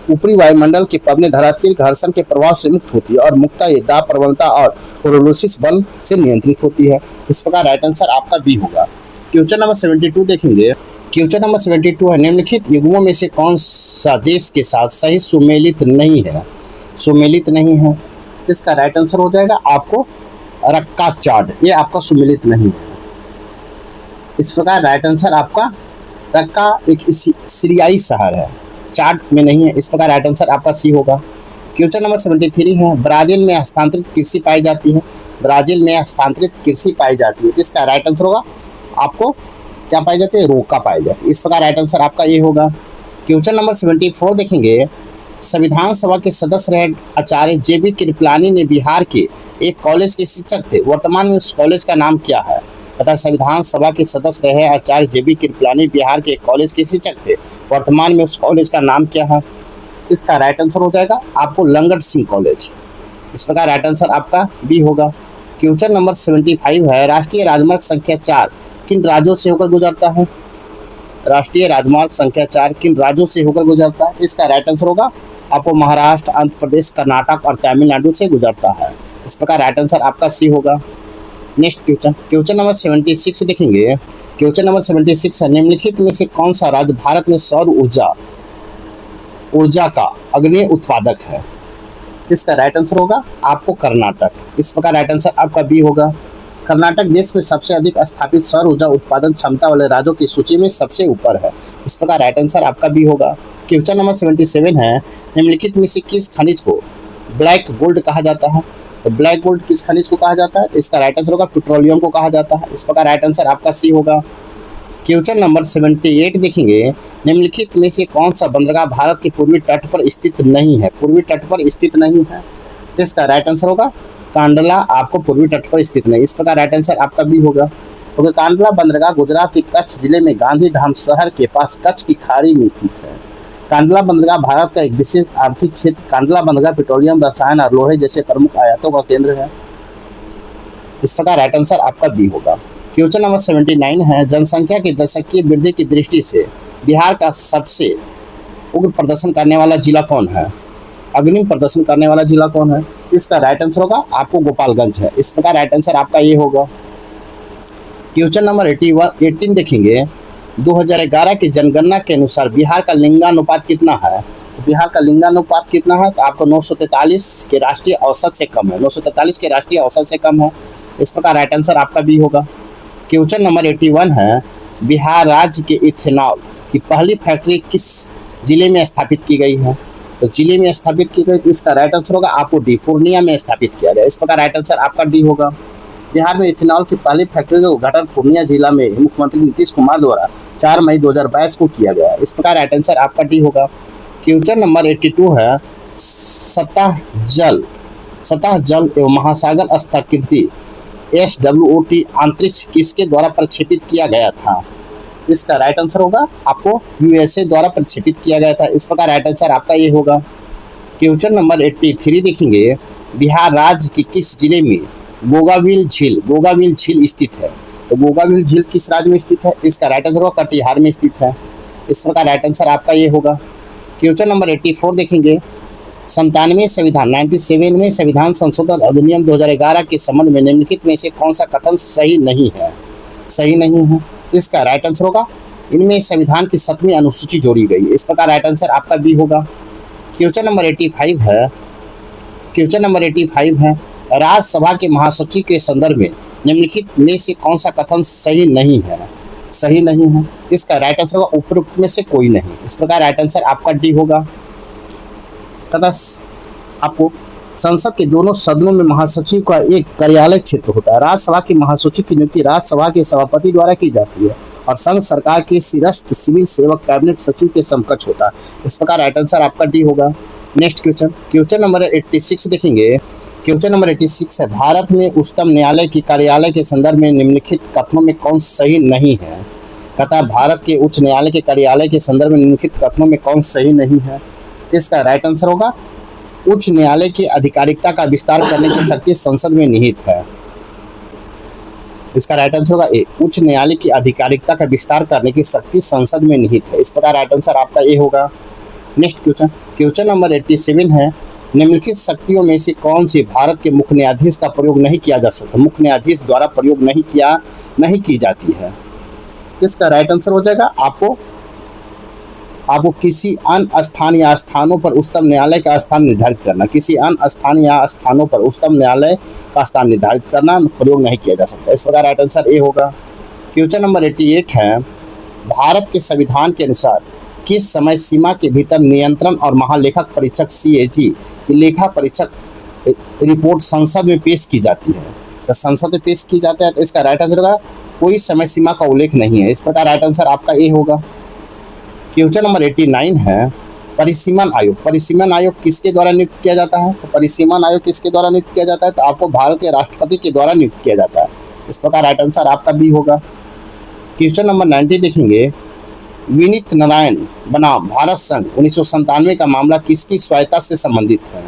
ऊपरी वायुमंडल की पवनें धरातल घर्षण के प्रभाव से मुक्त होती है और मुक्ता दाब प्रबलता और कोरोलोसिस बल से नियंत्रित होती है। इस प्रकार राइट आंसर आपका बी होगा। क्वेश्चन नंबर 72 देखेंगे। क्वेश्चन नंबर 72 है, निम्नलिखित युग्मों में से कौन सा देश के साथ सही सुमेलित नहीं है? सुमेलित नहीं है, इसका राइट आंसर हो जाएगा आपको रक्का चाड, ये आपका सुमेलित नहीं है। इस प्रकार राइट आंसर आपका रक्का एक सीरियाई शहर है, चाड में नहीं है। इस प्रकार राइट आंसर आपका सी होगा। क्वेश्चन नंबर 73 है, ब्राजील में हस्तांतरित कृषि पाई जाती है। ब्राजील में हस्तांतरित कृषि पाई जाती है, इसका राइट आंसर होगा आपको क्या पाई जाती है? रोका पाई जाती है। इस प्रकार राइट आंसर आपका ये होगा। क्वेश्चन नंबर 74 देखेंगे। संविधान सभा के सदस्य रहे आचार्य JB कृपलानी ने बिहार के एक कॉलेज के शिक्षक थे, वर्तमान में उस कॉलेज का नाम क्या है? तथा संविधान सभा के सदस्य रहे आचार्य JB कृपलानी बिहार के एक कॉलेज के शिक्षक थे, वर्तमान में उस कॉलेज का नाम क्या है? इसका राइट आंसर हो जाएगा आपको लंगट सिंह कॉलेज। इस प्रकार राइट आंसर आपका बी होगा। क्वेश्चन नंबर 75 है, राष्ट्रीय राजमार्ग संख्या 4 किन राज्यों से होकर गुजरता है? राष्ट्रीय राजमार्ग संख्या 4 किन राज्यों से होकर गुजरता है? इसका राइट आंसर होगा आपको महाराष्ट्र, आंध्र प्रदेश, कर्नाटक और तमिलनाडु से गुजरता है। इस प्रकार राइट आंसर आपका सी होगा। नेक्स्ट क्वेश्चन नंबर 76 देखेंगे। क्वेश्चन नंबर 76 है, निम्नलिखित में से कौन सा राज्य भारत में सौर ऊर्जा का अग्रणी उत्पादक है? इसका राइट आंसर होगा आपको कर्नाटक। इस प्रकार राइट आंसर आपका बी होगा। कर्नाटक देश में सबसे अधिक स्थापित सौर ऊर्जा उत्पादन क्षमता वाले राज्यों की सूची में सबसे ऊपर है। इस प्रकार राइट आंसर आपका बी होगा। क्वेश्चन नंबर 77 है, निम्नलिखित में से किस खनिज को ब्लैक गोल्ड कहा जाता है? तो ब्लैक गोल्ड किस खनिज को कहा जाता है? इसका राइट आंसर होगा पेट्रोलियम को कहा जाता है। इस प्रकार राइट आंसर आपका सी होगा। क्वेश्चन नंबर 78 देखेंगे। निम्नलिखित में से कौन सा बंदरगाह भारत के पूर्वी तट पर स्थित नहीं है? पूर्वी तट पर स्थित नहीं है, इसका राइट आंसर होगा कांडला, आपको पूर्वी तट पर स्थित नहीं। इस प्रकार राइट आंसर आपका भी होगा। क्योंकि कांडला बंदरगाह गुजरात के कच्छ जिले में गांधीधाम शहर के पास कच्छ की खाड़ी में स्थित है। कांडला बंदरगाह भारत का एक विशेष आर्थिक क्षेत्र। कांडला बंदरगाह पेट्रोलियम, रसायन और लोहे जैसे प्रमुख आयातों का केंद्र है। इस प्रकार राइट आंसर आपका बी होगा। क्वेश्चन नंबर 79 है, जनसंख्या की दशकीय वृद्धि की दृष्टि से बिहार का सबसे उग्र प्रदर्शन करने वाला जिला कौन है? अग्रिम प्रदर्शन करने वाला जिला कौन है? इसका राइट आंसर होगा आपको गोपालगंज है। इस प्रकार राइट आंसर आपका ये होगा। क्वेश्चन नंबर 18 देखेंगे। 2011 की जनगणना के अनुसार बिहार का लिंगानुपात कितना है? तो बिहार का लिंगानुपात कितना है? तो आपको 943 के राष्ट्रीय औसत से कम है। 943 के राष्ट्रीय औसत से कम है। इस प्रकार राइट आंसर आपका भी होगा। क्वेश्चन नंबर 81 है, बिहार राज्य के इथेनॉल की पहली फैक्ट्री किस जिले में स्थापित की गई है? तो जिले में स्थापित की गई, इसका राइट आंसर होगा आपको डी, पूर्णिया में स्थापित किया गया। इस प्रकार राइट आंसर आपका डी होगा। बिहार में इथेनॉल की पहली फैक्ट्री का उद्घाटन पूर्णिया जिला में मुख्यमंत्री नीतीश कुमार द्वारा 4 मई 2022 को किया गया। इस प्रकार राइट आंसर आपका डी होगा। क्वेश्चन नंबर 82 है, सतह जल एवं महासागर स्थाकृति SWOT अंतरिक्ष किसके द्वारा प्रक्षेपित किया गया था? इसका राइट आंसर होगा आपको USA द्वारा प्रक्षेपित किया गया था। इस प्रकार राइट आंसर आपका ये होगा। क्वेश्चन नंबर 83 देखेंगे। बिहार राज्य के किस जिले में गोगाविल झील स्थित है? तो गोगाविल झील किस राज्य में स्थित है? इसका राइट आंसर होगा कटिहार में स्थित है। इस प्रकार राइट आंसर आपका ये होगा। क्वेश्चन नंबर 84 देखेंगे। 97 में संविधान संशोधन अधिनियम 2011 के संबंध में निम्नलिखित में से कौन सा कथन सही नहीं है? सही नहीं है, इसका राइट आंसर होगा इनमें संविधान की 7वीं अनुसूची जोड़ी गई। इस प्रकार राइट आंसर आपका बी होगा। क्वेश्चन नंबर 85 है, राज्यसभा के महासचिव के संदर्भ में निम्नलिखित में से कौन सा कथन सही नहीं है? सही नहीं है, इसका राइट आंसर होगा उपरोक्त में से कोई नहीं। इस प्रकार राइट आंसर आपका डी होगा। तथा आपको संसद के दोनों सदनों में महासचिव का एक कार्यालय क्षेत्र होता है। राज्यसभा के महासचिव की नियुक्ति राज्यसभा के सभापति द्वारा की जाती है और संघ सरकार के सिरस्थ सिविल सेवक कैबिनेट सचिव के समकक्ष होता है। इस प्रकार राइट आंसर आपका डी होगा। नेक्स्ट क्वेश्चन नंबर 86 देखेंगे। क्वेश्चन नंबर 86 है, भारत में उच्चतम न्यायालय की कार्यालय के संदर्भ में निम्नलिखित कथनों में कौन सही नहीं है? तथा भारत के उच्च न्यायालय के कार्यालय के संदर्भ में निम्नलिखित कथनों में कौन सही नहीं है? इसका राइट आंसर होगा उच्च न्यायालय की आधिकारिकता का विस्तार करने की शक्ति संसद में निहित है। इसका राइट आंसर होगा ए, उच्च न्यायालय की आधिकारिकता का विस्तार करने की शक्ति संसद में निहित है। इस प्रकार राइट आंसर आपका ए होगा। नेक्स्ट क्वेश्चन, क्वेश्चन नंबर 87 है, निम्नलिखित शक्तियों में से कौन सी भारत के मुख्य न्यायाधीश का प्रयोग नहीं किया जा सकता, मुख्य न्यायाधीश द्वारा प्रयोग नहीं की जाती है। इसका राइट आंसर हो जाएगा आपको किसी अन्य स्थान या स्थानों पर उच्चतम न्यायालय का स्थान निर्धारित करना, किसी अन्य स्थान या स्थानों पर उच्चतम न्यायालय का स्थान निर्धारित करना प्रयोग नहीं किया जा सकता। इस प्रकार राइट आंसर ए होगा। क्वेश्चन नंबर 88 है, भारत के संविधान के अनुसार किस समय सीमा के भीतर नियंत्रण और महालेखक परीक्षक CAG की लेखा परीक्षक रिपोर्ट संसद में पेश की जाती है? तो संसद में पेश की जाता है, तो इसका राइट आंसर होगा कोई समय सीमा का उल्लेख नहीं है। इस प्रकार राइट आंसर आपका ए होगा। क्वेश्चन नंबर 89 है, परिसीमन आयोग किसके द्वारा नियुक्त किया जाता है? तो परिसीमन आयोग किसके द्वारा नियुक्त किया जाता है? तो आपको भारत के राष्ट्रपति के द्वारा नियुक्त किया जाता है। इस प्रकार राइट आंसर आपका बी होगा। क्वेश्चन नंबर 90 देखेंगे, विनीत नारायण बनाम भारत संघ 1997 का मामला किसकी स्वायत्ता से संबंधित है?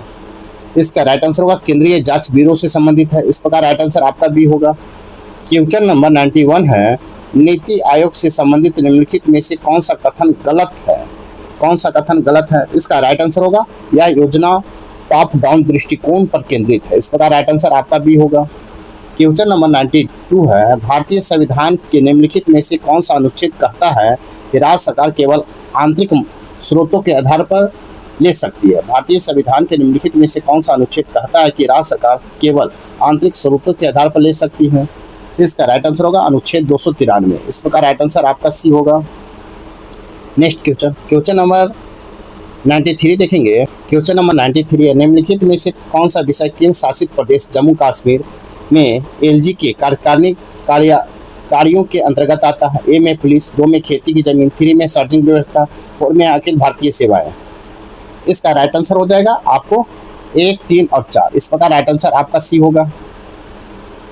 इसका राइट आंसर होगा केंद्रीय जांच ब्यूरो से संबंधित है। इस प्रकार राइट आंसर आपका बी होगा। क्वेश्चन नंबर 91 है, नीति आयोग से संबंधित निम्नलिखित में से कौन सा कथन गलत है? कौन सा कथन गलत है? इसका राइट आंसर होगा यह योजना टॉप डाउन दृष्टिकोण पर केंद्रित है। इस प्रकार राइट आंसर आपका बी होगा। क्वेश्चन नंबर 92 है, भारतीय संविधान के निम्नलिखित में से कौन सा अनुच्छेद कहता है कि राज्य सरकार केवल आंतरिक स्रोतों के आधार पर ले सकती है? भारतीय संविधान के निम्नलिखित में से कौन सा अनुच्छेद कहता है कि राज्य सरकार केवल आंतरिक स्रोतों के आधार पर ले सकती है? इसका राइट आंसर होगा अनुच्छेद 293। इस प्रकार राइट आंसर आपका सी होगा। नेक्स्ट क्वेश्चन नंबर 93 देखेंगे। क्वेश्चन नंबर 93 है, निम्नलिखित में से कौन सा विषय केंद्र शासित प्रदेश जम्मू कश्मीर में LG के कार्यकारिणी कार्यों के अंतर्गत आता है? ए में पुलिस, 2 में खेती की जमीन, 3 में सर्जिंग व्यवस्था, 4 में अखिल भारतीय सेवाएं। इसका राइट आंसर हो जाएगा आपको 1, 3 और 4। इस प्रकार राइट आंसर आपका सी होगा।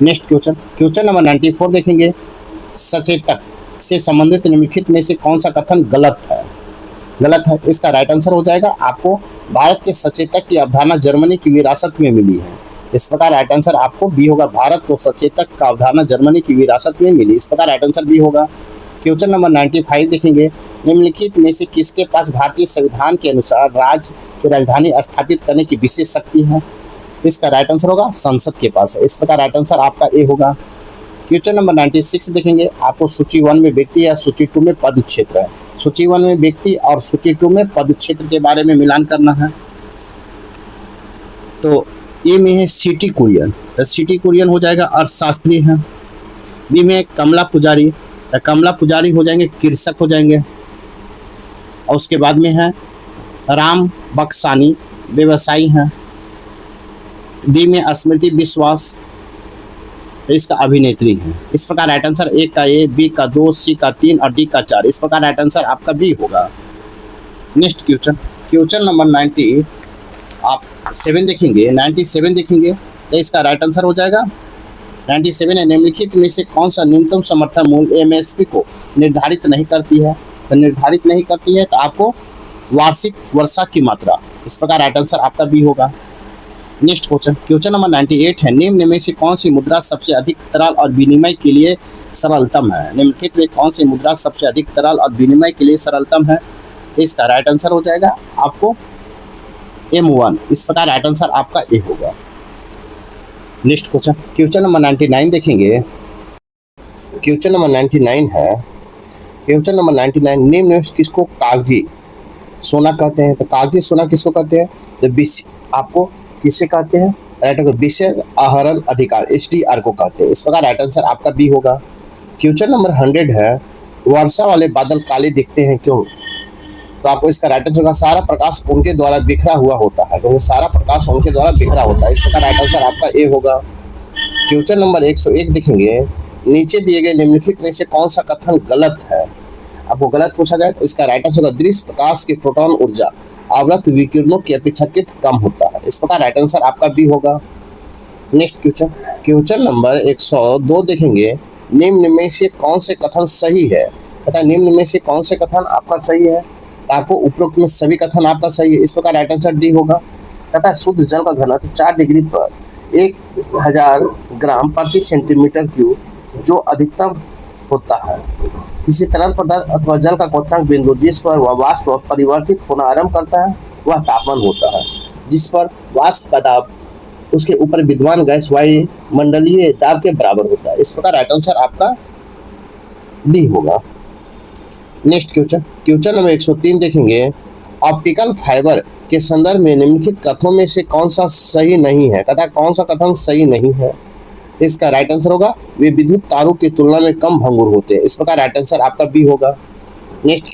नेक्स्ट क्वेश्चन नंबर 94 देखेंगे, सचेतक से संबंधित निम्नलिखित में से कौन सा कथन गलत है? इसका राइट आंसर हो जाएगा आपको भारत के सचेतक की अवधारणा जर्मनी की विरासत में मिली है। इस प्रकार राइट आंसर आपको बी होगा, भारत को सचेतक का अवधारणा जर्मनी की विरासत में मिली। इस प्रकार राइट आंसर बी होगा। क्वेश्चन नंबर 95 देखेंगे, निम्नलिखित में से किसके पास भारतीय संविधान के अनुसार राज्य की राजधानी स्थापित करने की विशेष शक्ति है? इसका राइट आंसर होगा संसद के पास है। इस प्रकार राइट आंसर आपका ए होगा। क्वेश्चन नंबर 96 देखेंगे, आपको सूची 1 में व्यक्ति या सूची 2 में पद क्षेत्र है। सूची 1 में व्यक्ति और सूची 2 में पद क्षेत्र के बारे में मिलान करना है। तो ए में है सिटी कुरियन, तो सिटी कुरियन हो जाएगा अर्थशास्त्री है। बी में कमला पुजारी, तो कमला पुजारी हो जाएंगे कृषक हो जाएंगे। और उसके बाद में है राम बक्सानी, व्यवसायी हैं। डी में स्मृति विश्वास, तो इसका अभिनेत्री है। इस प्रकार राइट आंसर ए का ए, बी का 2, सी का 3 और डी का 4। इस प्रकार राइट आंसर आपका बी होगा। नेक्स्ट क्वेश्चन नंबर 97 देखेंगे, तो इसका राइट आंसर हो जाएगा 97 है, निम्नलिखित में से कौन सा न्यूनतम समर्थन मूल्य MSP को निर्धारित नहीं करती है? तो निर्धारित नहीं करती है तो आपको वार्षिक वर्षा की मात्रा। इस प्रकार राइट आंसर आपका बी होगा। नेक्स्ट क्वेश्चन नंबर 98 है, निम्न में से कौन सी मुद्रा सबसे अधिक तरल और विनिमय के लिए सरलतम है? निम्नलिखित में कौन सी मुद्रा सबसे अधिक तरल और विनिमय के लिए सरलतम है? इसका राइट आंसर हो जाएगा आपको M1। इस प्रकार राइट आंसर आपका ए होगा। नेक्स्ट क्वेश्चन नंबर 99 देखेंगे। क्वेश्चन नंबर 99 है, क्वेश्चन नंबर 99, निम्न में किसको कागजी सोना कहते हैं? तो कागजी सोना किसको कहते हैं? तो आपको किसे कहते हैं? राइट आंसर विषय आहरण अधिकार HDR को कहते हैं। इस प्रकार राइट आंसर आपका बी होगा। क्वेश्चन नंबर 100 है, वर्षा वाले बादल काले दिखते हैं क्यों? तो आपको इसका राइट आंसर होगा सारा प्रकाश उनके द्वारा बिखरा हुआ होता है, क्योंकि सारा प्रकाश उनके द्वारा बिखरा होता है। इस प्रकार राइट आंसर आपका ए होगा। क्वेश्चन नंबर 101 देखेंगे, नीचे दिए गए निम्नलिखित में से कौन सा कथन गलत है? आपको गलत पूछा जाए तो इसका राइट आंसर होगा दृश्य प्रकाश की फोटोन ऊर्जा आवृत विकिरणों की अपेक्षाकृत कम होता है। इस प्रकार राइट आंसर आपका बी होगा। नेक्स्ट क्वेश्चन नंबर 102 देखेंगे, निम्न में से कौन से कथन सही है? कहता है निम्न में से कौन से कथन आपका सही है? आपको उपरोक्त में सभी कथन आपका सही है। इस प्रकार राइट आंसर डी होगा। तथा शुद्ध जल का घनत्व 4 डिग्री पर 1000 ग्राम प्रति सेंटीमीटर क्यूब जो अधिकतम होता है। किसी तरल पदार्थ अथवा जल का क्वथनांक बिंदु जिस पर वह वाष्प परिवर्तित होना आरंभ करता है वह तापमान होता है, जिस पर वाष्प का दाब उसके ऊपर विद्यमान गैस वायुमंडलीय दाब के बराबर होता है। इस प्रकार राइट आंसर आपका डी होगा। नेक्स्ट क्वेश्चन नंबर 103 देखेंगे। ऑप्टिकल फाइबर के संदर्भ में निम्नलिखित कथनों में से कौन सा सही नहीं है तथा कौन सा कथन सही नहीं है? इसका राइट आंसर होगा वे विद्युत तारों की तुलना में कम भंगुर होते हैं। इस प्रकार राइट आंसर आपका बी होगा। नेक्स्ट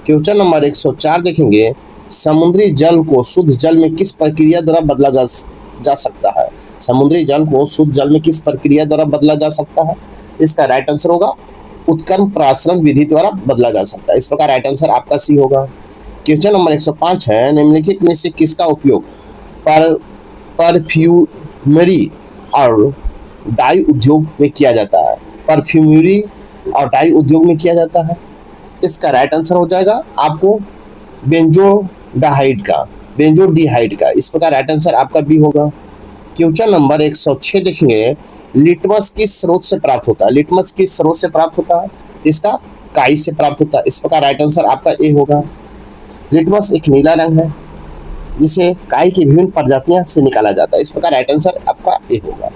क्वेश्चन नंबर 104 देखेंगे। समुद्री जल को शुद्ध जल में किस प्रक्रिया द्वारा बदला जा सकता है? समुद्री जल को शुद्ध जल में किस प्रक्रिया द्वारा बदला जा सकता है? इसका राइट आंसर होगा उत्क्रम प्रासरण विधि द्वारा बदला जा सकता है। इस प्रकार राइट आंसर आपका सी होगा। क्वेश्चन नंबर 105 है। निम्नलिखित में से किसका उपयोग परफ्यूमरी और डाई उद्योग में किया जाता है? परफ्यूमरी और डाई उद्योग में किया जाता है। इसका राइट आंसर हो जाएगा आपको बेंजोडिहाइड का। इस प्रकार राइट आंसर आपका बी होगा। क्वेश्चन नंबर 106 देखेंगे। लिटमस किस स्रोत से प्राप्त होता है? लिटमस किस स्रोत से प्राप्त होता है? इसका काई से प्राप्त होता है। इस प्रकार राइट आंसर आपका ए होगा। लिटमस एक नीला रंग है जिसे काई की विभिन्न प्रजातियां से निकाला जाता है। इस प्रकार राइट आंसर आपका ए होगा।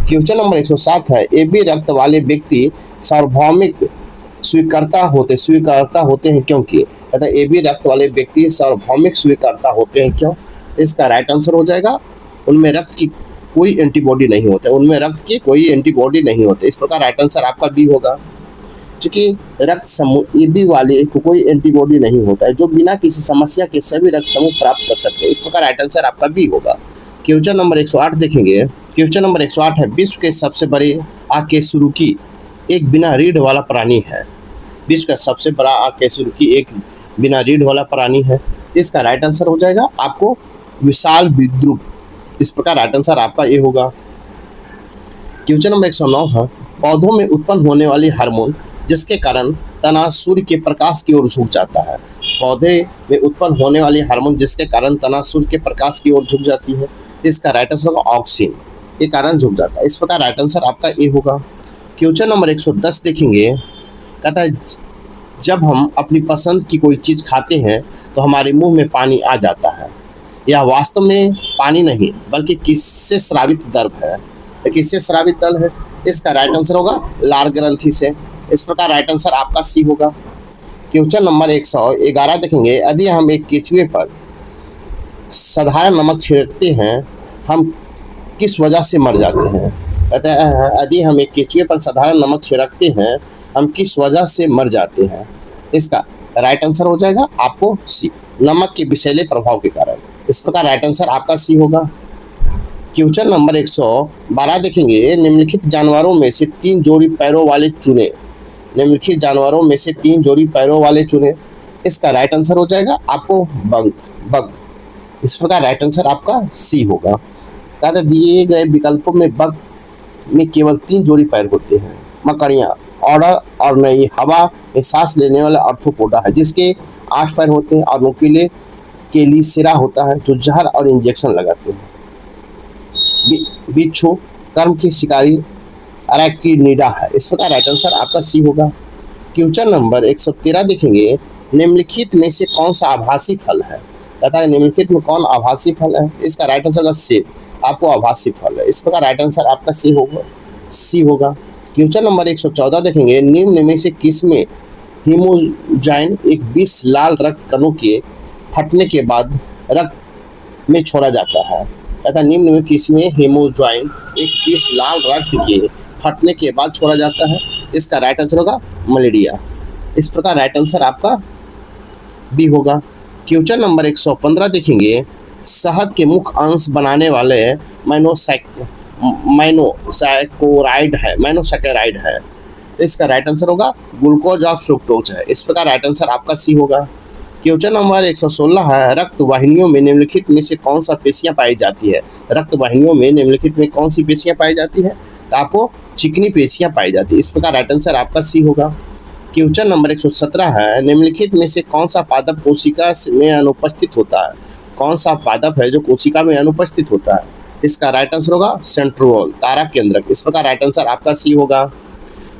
क्वेश्चन नंबर 107 है। AB रक्त वाले व्यक्ति सार्वभौमिक स्वीकर्ता होते हैं क्योंकि तथा AB रक्त वाले व्यक्ति सार्वभौमिक स्वीकर्ता होते हैं क्यों? इसका राइट आंसर हो जाएगा उनमें रक्त की कोई एंटीबॉडी नहीं होते। इस प्रकार राइट आंसर आपका बी होगा। क्योंकि रक्त समूह AB वाले को कोई एंटीबॉडी नहीं होता है जो बिना किसी समस्या के सभी रक्त समूह प्राप्त कर सकते हैं। इस प्रकार राइट आंसर आपका बी होगा। क्वेश्चन नंबर 108 देखेंगे। क्वेश्चन नंबर 108 है। विश्व के सबसे बड़े आकेसुरुकी एक बिना रीढ़ वाला प्राणी है। विश्व का सबसे बड़ा आकेसुरुकी एक बिना रीढ़ वाला प्राणी है। इसका राइट आंसर हो जाएगा आपको विशाल विद्रुप। इस प्रकार राइट आंसर आपका ए होगा। क्वेश्चन नंबर 109 है। पौधों में उत्पन्न होने वाली हार्मोन जिसके कारण तना सूर्य के प्रकाश की ओर झुक जाता है। पौधे में उत्पन्न होने वाली हार्मोन जिसके कारण तना सूर्य के प्रकाश की ओर झुक जाती है। इसका राइट आंसर होगा ऑक्सीन, ये कारण झुक जाता है। इस प्रकार राइट आंसर आपका ए होगा। क्वेश्चन नंबर 110 देखेंगे। कहता है जब हम अपनी पसंद की कोई चीज़ खाते हैं तो हमारे मुंह में पानी आ जाता है। यह वास्तव में पानी नहीं बल्कि किससे स्रावित द्रव है। तो किससे स्रावित द्रव है? इसका राइट आंसर होगा लार ग्रंथि से। इस प्रकार राइट आंसर आपका सी होगा। क्वेश्चन नंबर 111 देखेंगे। यदि हम एक केचुए पर साधारण नमक छिड़कते हैं हम किस वजह से मर जाते हैं? कहते हैं यदि हम एक केचुए पर साधारण नमक छिड़कते हैं हम किस वजह से मर जाते हैं? इसका राइट आंसर हो जाएगा आपको सी, नमक के विषैले प्रभाव के कारण। इस प्रकार राइट आंसर आपका सी होगा। क्वेश्चन नंबर 112 देखेंगे। निम्नलिखित जानवरों में से 3 जोड़ी पैरों वाले चुने। इसका राइट आंसर हो जाएगा आपको बग। इस प्रकार राइट आंसर आपका सी होगा। कहते दिए गए विकल्पों में बग में केवल 3 जोड़ी पैर होते हैं। मकड़ियाँ, ऑर्डर और नई हवा में सांस लेने वाला आर्थ्रोपोडा है जिसके 8 पैर होते हैं और नुकीले के लिए सिरा होता है जो जहर और इंजेक्शन लगाते हैं। बिच्छू कर्म की शिकारी अरैकिनिडा है। इस प्रकार राइट आंसर आपका सी होगा। क्वेश्चन नंबर 113 देखेंगे। निम्नलिखित में से कौन सा आभासी फल है? कहता है निम्नलिखित में कौन आभासी फल है? इसका राइट आंसर सेब आपको आभासी फल है। इस प्रकार राइट आंसर आपका सी होगा। क्वेश्चन नंबर 114 देखेंगे। निम्न में से किसमें हीमोजाइन एक विष लाल रक्त कणों के फटने के बाद रक्त में छोड़ा जाता है? कहता निम्न में किसमें हीमोजाइन एक विष लाल रक्त के फटने के बाद छोड़ा जाता है? इसका राइट आंसर होगा मलेरिया। इस प्रकार राइट आंसर आपका बी होगा। क्वेश्चन नंबर 115 देखेंगे। शहद के मुख्य अंश बनाने वाले मोनोसैकेराइड है। इसका राइट आंसर होगा ग्लूकोज और फ्रुक्टोज है। इस प्रकार राइट आंसर आपका सी होगा। क्वेश्चन नंबर 116 है। रक्त वाहिनियों में निम्नलिखित में से कौन सा पेशियां पाई जाती है? रक्त वाहिनियों में निम्नलिखित में कौन सी पेशियां पाई जाती है? तो आपको चिकनी पेशियां पाई जाती है। इस प्रकार राइट आंसर आपका सी होगा। क्वेश्चन नंबर 117 है। निम्नलिखित में से कौन सा पादप कोशिका में अनुपस्थित होता है? कौन सा पादप है जो कोशिका में अनुपस्थित होता है? इसका राइट आंसर होगा सेंट्रोल, तारा केंद्रक। इस प्रकार राइट आंसर आपका सी होगा।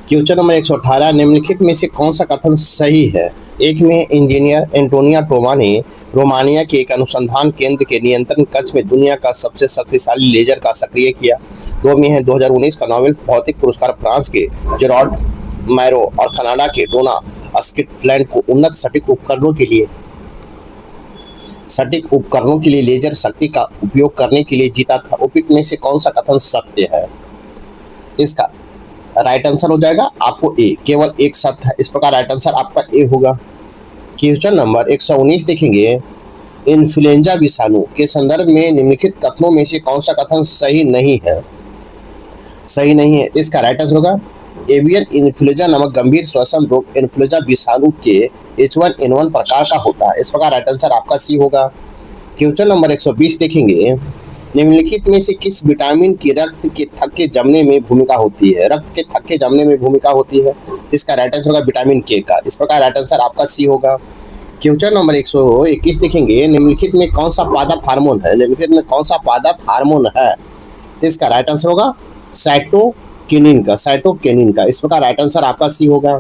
क्वेश्चन नंबर 118, निम्नलिखित में से कौन सा कथन सही है? एक में इंजीनियर एंटोनियो टोमा ने रोमानिया के एक अनुसंधान केंद्र के नियंत्रण कक्ष में दुनिया का सबसे शक्तिशाली लेजर का सक्रिय किया। दो में है 2019 का नोबेल भौतिक पुरस्कार फ्रांस के जेरार्ड मैरो और कनाडा के डोना स्किटलैंड को उन्नत सटीक उपकरणों के लिए लेजर शक्ति का उपयोग करने के लिए जीता था। उपयुक्त में से कौन सा कथन सत्य है? इसका राइट आंसर हो जाएगा आपको ए, केवल एक सत्य है। इस प्रकार राइट आंसर आपका ए होगा। क्वेश्चन नंबर 119 देखेंगे, इन्फ्लुएंजा विषाणु के संदर्भ में निम्नलिखित कथनों में से कौन सा कथन सही नहीं है? इसका राइट आंसर होगा एवियन इन्फ्लुएंजा नामक गंभीर श्वसन रोग इन्फ्लुएंजा विषाणु के H1N1 प्रकार का होता है। इस प्रकार राइट आंसर आपका सी होगा। क्वेश्चन नंबर 120 देखेंगे, निम्नलिखित में से किस विटामिन की रक्त के थक्के जमने में भूमिका होती है? इसका राइट आंसर होगा विटामिन के का। इस प्रकार राइट आंसर आपका सी होगा। क्वेश्चन नंबर 121 देखेंगे, निम्नलिखित में कौन सा पादप हार्मोन है? इसका राइट आंसर होगा साइटोकिनिन का। इस प्रकार राइट आंसर आपका सी होगा।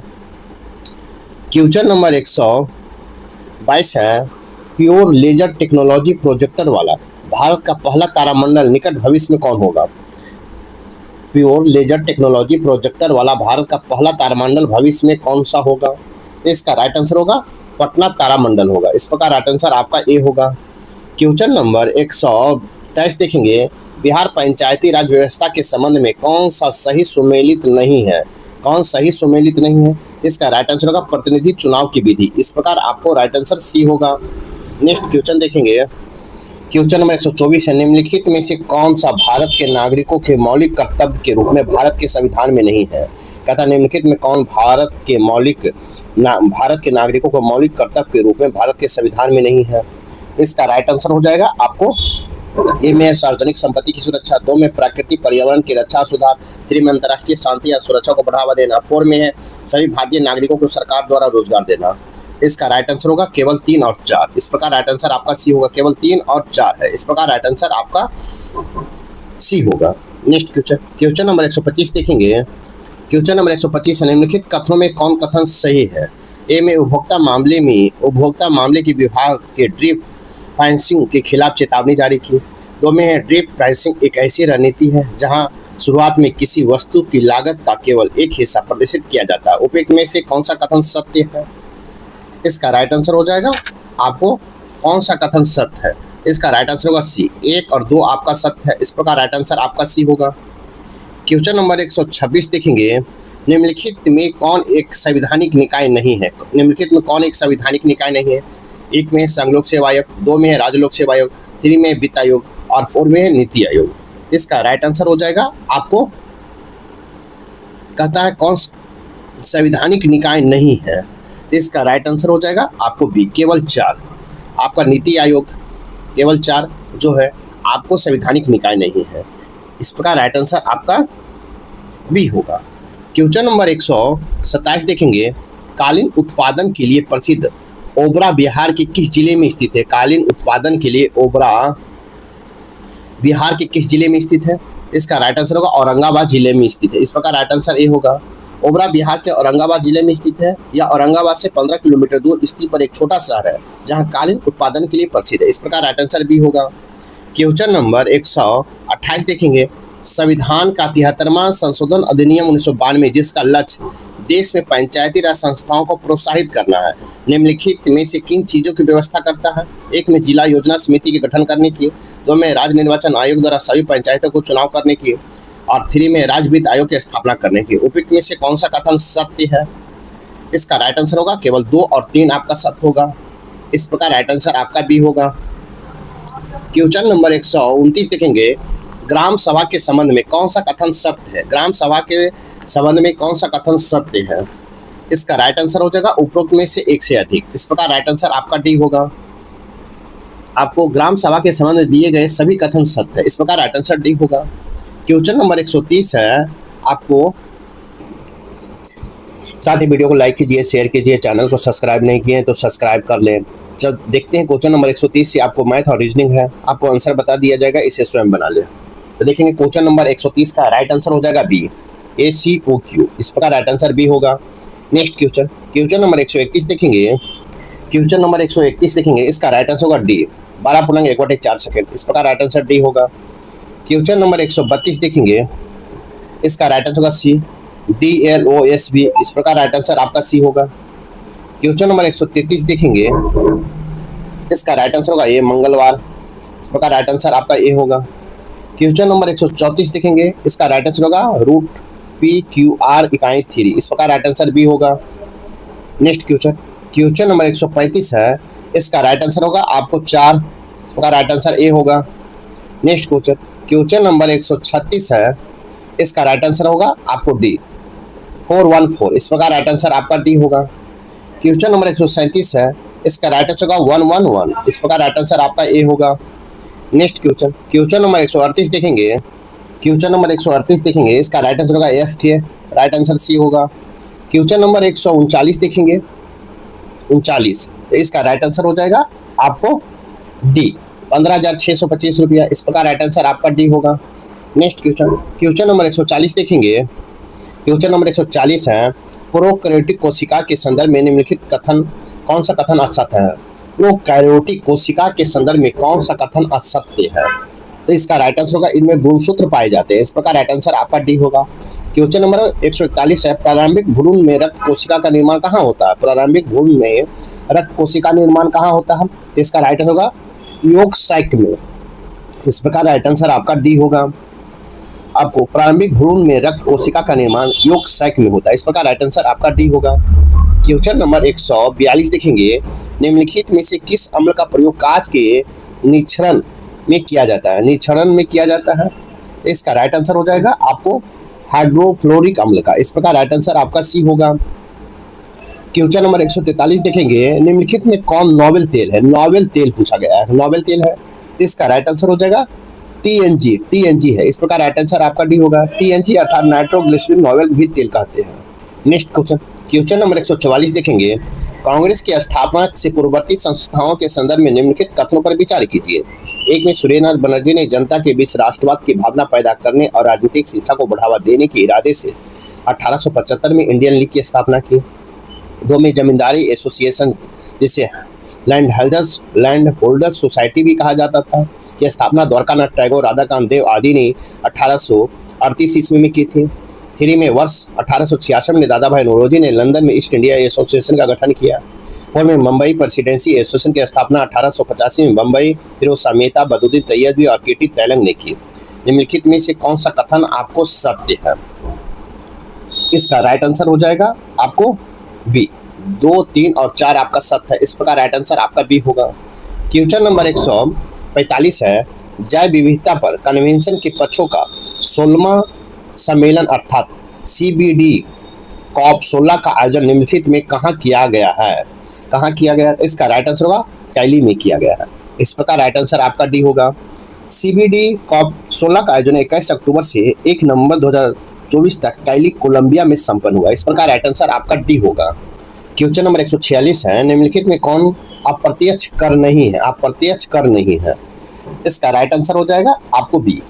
क्वेश्चन नंबर 122 है, प्योर लेजर टेक्नोलॉजी प्रोजेक्टर वाला भारत का पहला तारामंडल निकट भविष्य में कौन होगा? प्योर लेजर टेक्नोलॉजी प्रोजेक्टर वाला भारत का पहला तारामंडल भविष्य में कौन सा होगा? इसका राइट आंसर होगा पटना तारामंडल होगा। इस प्रकार राइट आंसर आपका ए होगा। क्वेश्चन नंबर 123 देखेंगे, बिहार पंचायती राज व्यवस्था के संबंध में कौन सही सुमेलित नहीं है? इसका राइट आंसर होगा प्रतिनिधि चुनाव की विधि। इस प्रकार आपको राइट आंसर सी होगा। नेक्स्ट क्वेश्चन देखेंगे, क्वेश्चन नंबर 124 है, निम्नलिखित में से कौन सा भारत के नागरिकों के मौलिक कर्तव्य के रूप में भारत के संविधान में नहीं है? कहता निम्नलिखित में कौन भारत के नागरिकों को मौलिक कर्तव्य के रूप में भारत के संविधान में नहीं है? इसका राइट आंसर हो जाएगा आपको ए में सार्वजनिक संपत्ति की सुरक्षा, 2 में प्राकृतिक पर्यावरण की रक्षा और सुधार, 3 में अंतर्राष्ट्रीय शांति या सुरक्षा को बढ़ावा देना, 4 में है सभी भारतीय नागरिकों को सरकार द्वारा रोजगार देना। इसका राइट आंसर होगा केवल 3 और 4। इस प्रकार राइट आंसर आपका सी होगा। केवल 3 और 4 है। इस प्रकार राइट आंसर आपका सी होगा। नेक्स्ट क्वेश्चन नंबर 125 देखेंगे। क्वेश्चन नंबर 125 निम्नलिखित कथनों में कौन कथन सही है? ए में उपभोक्ता मामले के विभाग के ड्रिप प्राइसिंग के खिलाफ चेतावनी जारी की। 2 में है ड्रिप प्राइसिंग एक ऐसी रणनीति है जहां शुरुआत में किसी वस्तु की लागत का केवल एक हिस्सा प्रदर्शित किया जाता है। उपयुक्त में से कौन सा कथन सत्य है? इसका राइट आंसर हो जाएगा आपको कौन सा कथन सत्य है? इसका राइट आंसर होगा सी, 1 और 2 आपका सत्य है। इस प्रकार राइट आंसर आपका सी होगा। क्वेश्चन नंबर 126 देखेंगे, निम्नलिखित में कौन एक संवैधानिक निकाय नहीं है? 1 में है संघ लोक सेवा आयोग, 2 में है राज्य लोक सेवा आयोग, 3 में है वित्त आयोग और 4 में है नीति आयोग। इसका राइट आंसर हो जाएगा आपको कहता है कौन संवैधानिक निकाय नहीं है? इसका राइट आंसर हो जाएगा आपको बी, केवल 4। आपका नीति आयोग केवल 4 जो है आपको संवैधानिक निकाय नहीं है। इस प्रकार राइट आंसर आपका बी होगा। क्वेश्चन नंबर 127 देखेंगे, कालीन उत्पादन के लिए प्रसिद्ध ओबरा बिहार के किस जिले में स्थित है? कालीन उत्पादन के लिए ओबरा बिहार के किस जिले में स्थित है? इसका राइट आंसर होगा औरंगाबाद जिले में स्थित है। इस प्रकार राइट आंसर ए होगा। ओबरा बिहार के औरंगाबाद जिले में स्थित है। यह औरंगाबाद से 15 किलोमीटर दूर स्थित पर एक छोटा शहर है जहां कालीन उत्पादन के लिए प्रसिद्ध है। इस प्रकार राइट आंसर बी होगा। क्वेश्चन नंबर 128 देखेंगे, संविधान का 73वां संशोधन अधिनियम 1992 जिसका लक्ष्य देश में पंचायती राज संस्थाओं को प्रोत्साहित करना है, निम्नलिखित में से किन चीजों की व्यवस्था करता है? 1 में जिला योजना समिति के गठन करने की, 2 में राज्य निर्वाचन आयोग द्वारा सभी पंचायतों को चुनाव करने की और 3 में राज्य वित्त आयोग की स्थापना करने की। उपयुक्त में से कौन सा कथन सत्य है? इसका राइट आंसर होगा केवल 2 और 3 आपका सत्य होगा। इस प्रकार राइट आंसर आपका बी होगा। क्वेश्चन नंबर 129 देखेंगे, ग्राम सभा के संबंध में कौन सा कथन सत्य है? ग्राम सभा के संबंध में कौन सा कथन सत्य है? इसका राइट आंसर हो जाएगा उपरोक्त में से एक से अधिक। इस प्रकार राइट आंसर आपका डी होगा। आपको ग्राम सभा के संबंध में दिए गए सभी कथन सत्य है। इस प्रकार राइट आंसर डी होगा। क्वेश्चन नंबर 130 है, आपको साथ ही वीडियो को लाइक कीजिए, शेयर कीजिए, चैनल को सब्सक्राइब नहीं किए तो सब्सक्राइब कर लें। जब देखते हैं क्वेश्चन नंबर 130 से आपको मैथ और रीजनिंग है, आपको आंसर बता दिया जाएगा, इसे स्वयं बना ले। तो देखेंगे क्वेश्चन नंबर 130 का राइट आंसर हो जाएगा बी, ACOQ। इस प्रकार राइट आंसर बी होगा। नेक्स्ट क्वेश्चन, क्वेश्चन नंबर 131 देखेंगे। क्वेश्चन नंबर 131 देखेंगे, इसका राइट आंसर होगा डी, 12.1/4 सेकंड। इस प्रकार राइट आंसर डी होगा। क्वेश्चन नंबर 132 देखेंगे, इसका राइट आंसर होगा सी, DLOSB। इस प्रकार राइट आंसर आपका सी होगा। क्वेश्चन नंबर 133 देखेंगे, इसका राइट आंसर होगा ए, मंगलवार। इस प्रकार राइट आंसर आपका ए होगा। क्वेश्चन नंबर 134 देखेंगे, इसका राइट आंसर होगा √PQR इकाई 3। इस प्रकार राइट आंसर बी होगा। नेक्स्ट क्वेश्चन, क्वेश्चन नंबर 135 है, इसका राइट आंसर होगा आपको 4। इस प्रकार राइट आंसर ए होगा। नेक्स्ट क्वेश्चन, क्वेश्चन नंबर 136 है, इसका राइट आंसर होगा आपको डी, 414। इस प्रकार राइट आंसर आपका डी होगा। क्वेश्चन नंबर 137 है, इसका राइट आंसर होगा 111। इस प्रकार राइट आंसर आपका ए होगा। नेक्स्ट क्वेश्चन, क्वेश्चन नंबर 138 देखेंगे। क्वेश्चन नंबर 138 देखेंगे, इसका राइट आंसर होगा एफ के, राइट आंसर सी होगा। क्वेश्चन नंबर 139 देखेंगे, 39, तो इसका राइट आंसर हो जाएगा आपको डी, 15,625 रुपया। इस प्रकार राइट आंसर आपका डी होगा। नेक्स्ट क्वेश्चन, क्वेश्चन नंबर 140 देखेंगे। क्वेश्चन नंबर 140 है, प्रोकैरियोटिक कोशिका के संदर्भ में निम्नलिखित कथन, कौन सा कथन असत्य है? प्रोकैरियोटिक कोशिका के संदर्भ में कौन सा कथन असत्य है? तो इसका राइट आंसर होगा इनमें गुणसूत्र पाए जाते हैं। इस प्रकार राइट आंसर आपका डी होगा। क्वेश्चन नंबर 141 है, प्रारंभिक भ्रूण में रक्त कोशिका का निर्माण कहाँ होता है? प्रारंभिक भ्रूण में रक्त कोशिका निर्माण कहाँ होता है? तो इसका राइट आंसर होगा योग साइक में। इस प्रकार राइट आंसर आपका डी होगा। आपको प्रारंभिक भ्रूण में रक्त कोशिका का निर्माण योग साइक में होता है। इस प्रकार राइट आंसर आपका डी होगा। क्वेश्चन नंबर 142 देखेंगे, निम्नलिखित में से किस अम्ल का प्रयोग कांच के निक्षरण में किया जाता है? निक्षरण में किया जाता है, इसका राइट आंसर हो जाएगा आपको हाइड्रोफ्लोरिक अम्ल का। इस प्रकार राइट आंसर आपका सी होगा। क्वेश्चन नंबर 143 देखेंगे, निम्नलिखित में कौन नोबेल तेल है? नोबेल तेल पूछा गया है, नोबेल तेल है, इसका राइट आंसर हो जाएगा TNG है। इस प्रकार राइट आंसर आपका डी होगा। TNG अर्थात नाइट्रोग्लिसरीन नोबेल भी तेल कहते हैं। नेक्स्ट क्वेश्चन, क्वेश्चन नंबर 144 देखेंगे, कांग्रेस की स्थापना से पूर्ववर्ती संस्थाओं के संदर्भ में निम्नलिखित कथनों पर विचार कीजिए। एक में सुरेंद्रनाथ बनर्जी ने जनता के बीच राष्ट्रवाद की भावना पैदा करने और राजनीतिक शिक्षा को बढ़ावा देने के इरादे से 1875 में इंडियन लीग की स्थापना की। 2 में जमींदारी एसोसिएशन, जिसे लैंड होल्डर्स सोसाइटी भी कहा जाता था, की स्थापना द्वारकानाथ टैगोर, राधाकांत देव आदि ने 1838 ईस्वी में की थी। 3 में वर्ष 1866 में दादा भाई नौरोजी ने लंदन में ईस्ट इंडिया एसोसिएशन का गठन किया। 4 में मुंबई प्रेसिडेंसी एसोसिएशन की स्थापना 1885 में मुंबई फिरोज शाह मेहता, बदरुद्दीन तैयबी और KT तैलंग ने की। निम्नलिखित में से कौन सा कथन आपको सत्य है? इसका राइट आंसर हो जाएगा आपको बी, 2, 3 और 4 आपका सत्य है। इस प्रकार राइट आंसर आपका बी होगा। क्वेश्चन नंबर 145 है, जैव विविधता पर कन्वेंशन के पक्षों का 16वां सम्मेलन अर्थात CBD COP 16 का आयोजन निम्नलिखित में कहाँ किया गया है? कहाँ किया गया? इसका राइट आंसर होगा कैली में किया गया है। इस प्रकार राइट आंसर आपका डी होगा। CBD COP 16 का आयोजन 21 अक्टूबर से 1 नवंबर 2024 तक कैली, कोलंबिया में संपन्न हुआ। इस प्रकार राइट आंसर आपका डी होगा। क्वेश्चन नंबर 146 है, निम्नलिखित में कौन अप्रत्यक्ष कर नहीं है? अप्रत्यक्ष कर नहीं है, इसका राइट आंसर हो जाएगा आपको बी,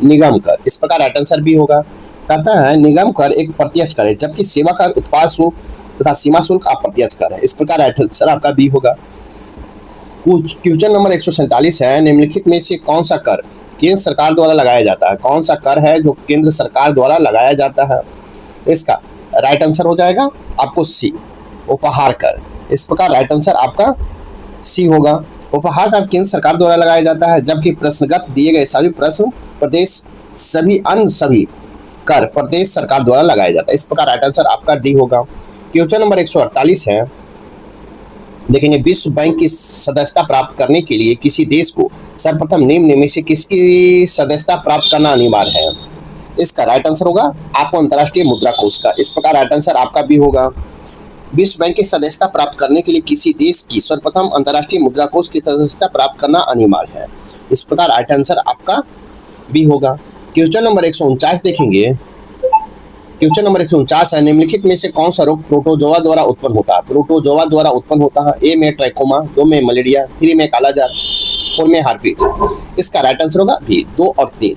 निगम कर। इस प्रकार राइट आंसर बी होगा। कहता है निगम कर एक प्रत्यक्ष कर है, जबकि सेवा कर, उत्पाद शुल्क तथा सीमा शुल्क अप्रत्यक्ष कर है। इस प्रकार राइट आंसर आपका बी होगा। क्वेश्चन नंबर 147 है, निम्नलिखित में से कौन सा कर केंद्र सरकार द्वारा लगाया जाता है? कौन सा कर है जो केंद्र सरकार द्वारा लगाया जाता है? इसका राइट आंसर हो जाएगा आपको सी, उपहार कर। इस प्रकार राइट आंसर आपका सी होगा। उपहार कर केंद्र सरकार द्वारा लगाया जाता है, जबकि प्रश्नगत दिए गए सभी प्रश्न प्रदेश सभी कर प्रदेश सरकार द्वारा लगाया जाता है। इस प्रकार राइट आंसर आपका डी होगा। क्वेश्चन नंबर 148 है, देखेंगे विश्व बैंक की सदस्यता प्राप्त करने के लिए किसी देश को सर्वप्रथम निम्न में से किसकी सदस्यता प्राप्त करना अनिवार्य है? इसका राइट आंसर होगा आपको अंतर्राष्ट्रीय मुद्रा कोष का। इस प्रकार राइट आंसर आपका बी होगा। विश्व बैंक की सदस्यता प्राप्त करने के लिए किसी देश की सर्वप्रथम अंतर्राष्ट्रीय मुद्रा कोष की सदस्यता प्राप्त करना अनिवार्य है। इस प्रकार राइट आंसर आपका बी होगा। क्वेश्चन नंबर 149 देखेंगे, क्वेश्चन नंबर 149 है, निम्नलिखित में से कौन सा रोग प्रोटोजोआ द्वारा उत्पन्न होता है? प्रोटोजोआ द्वारा उत्पन्न होता है। ए में ट्राइकोमा, 2 में मलेरिया, 3 में कालाजार, 4 में हार्पिज। इसका राइट आंसर होगा बी, 2 और 3।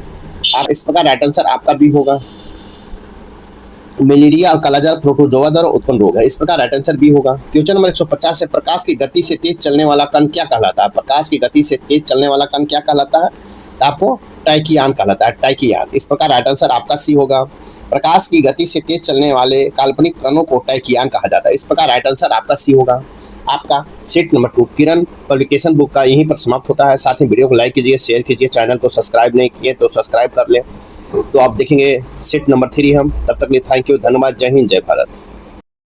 आप इस प्रकार राइट आंसर आपका बी होगा। मलेरिया और कालाजार प्रोटोजोआ द्वारा उत्पन्न रोग है, इस प्रकार राइट आंसर बी होगा। क्वेश्चन नंबर 150 है, प्रकाश की गति से तेज चलने वाला कण क्या कहलाता है? प्रकाश की गति से तेज चलने वाला कण क्या कहलाता है? आपको टाइकियान कहलाता है, टाइकियान। इस प्रकार राइट आंसर आपका सी होगा। प्रकाश की गति से तेज चलने वाले काल्पनिक कणों को टाइकियान कहा जाता है, इस प्रकार राइट आंसर आपका सी होगा। आपका सेट नंबर 2 किरण पब्लिकेशन बुक का यहीं पर समाप्त होता है। साथ ही वीडियो को लाइक कीजिए, शेयर कीजिए, चैनल को सब्सक्राइब नहीं किए तो सब्सक्राइब कर लें। तो आप देखेंगे सेट नंबर 3 हम। तब तक के लिए थैंक यू, धन्यवाद, जय हिंद, जय भारत।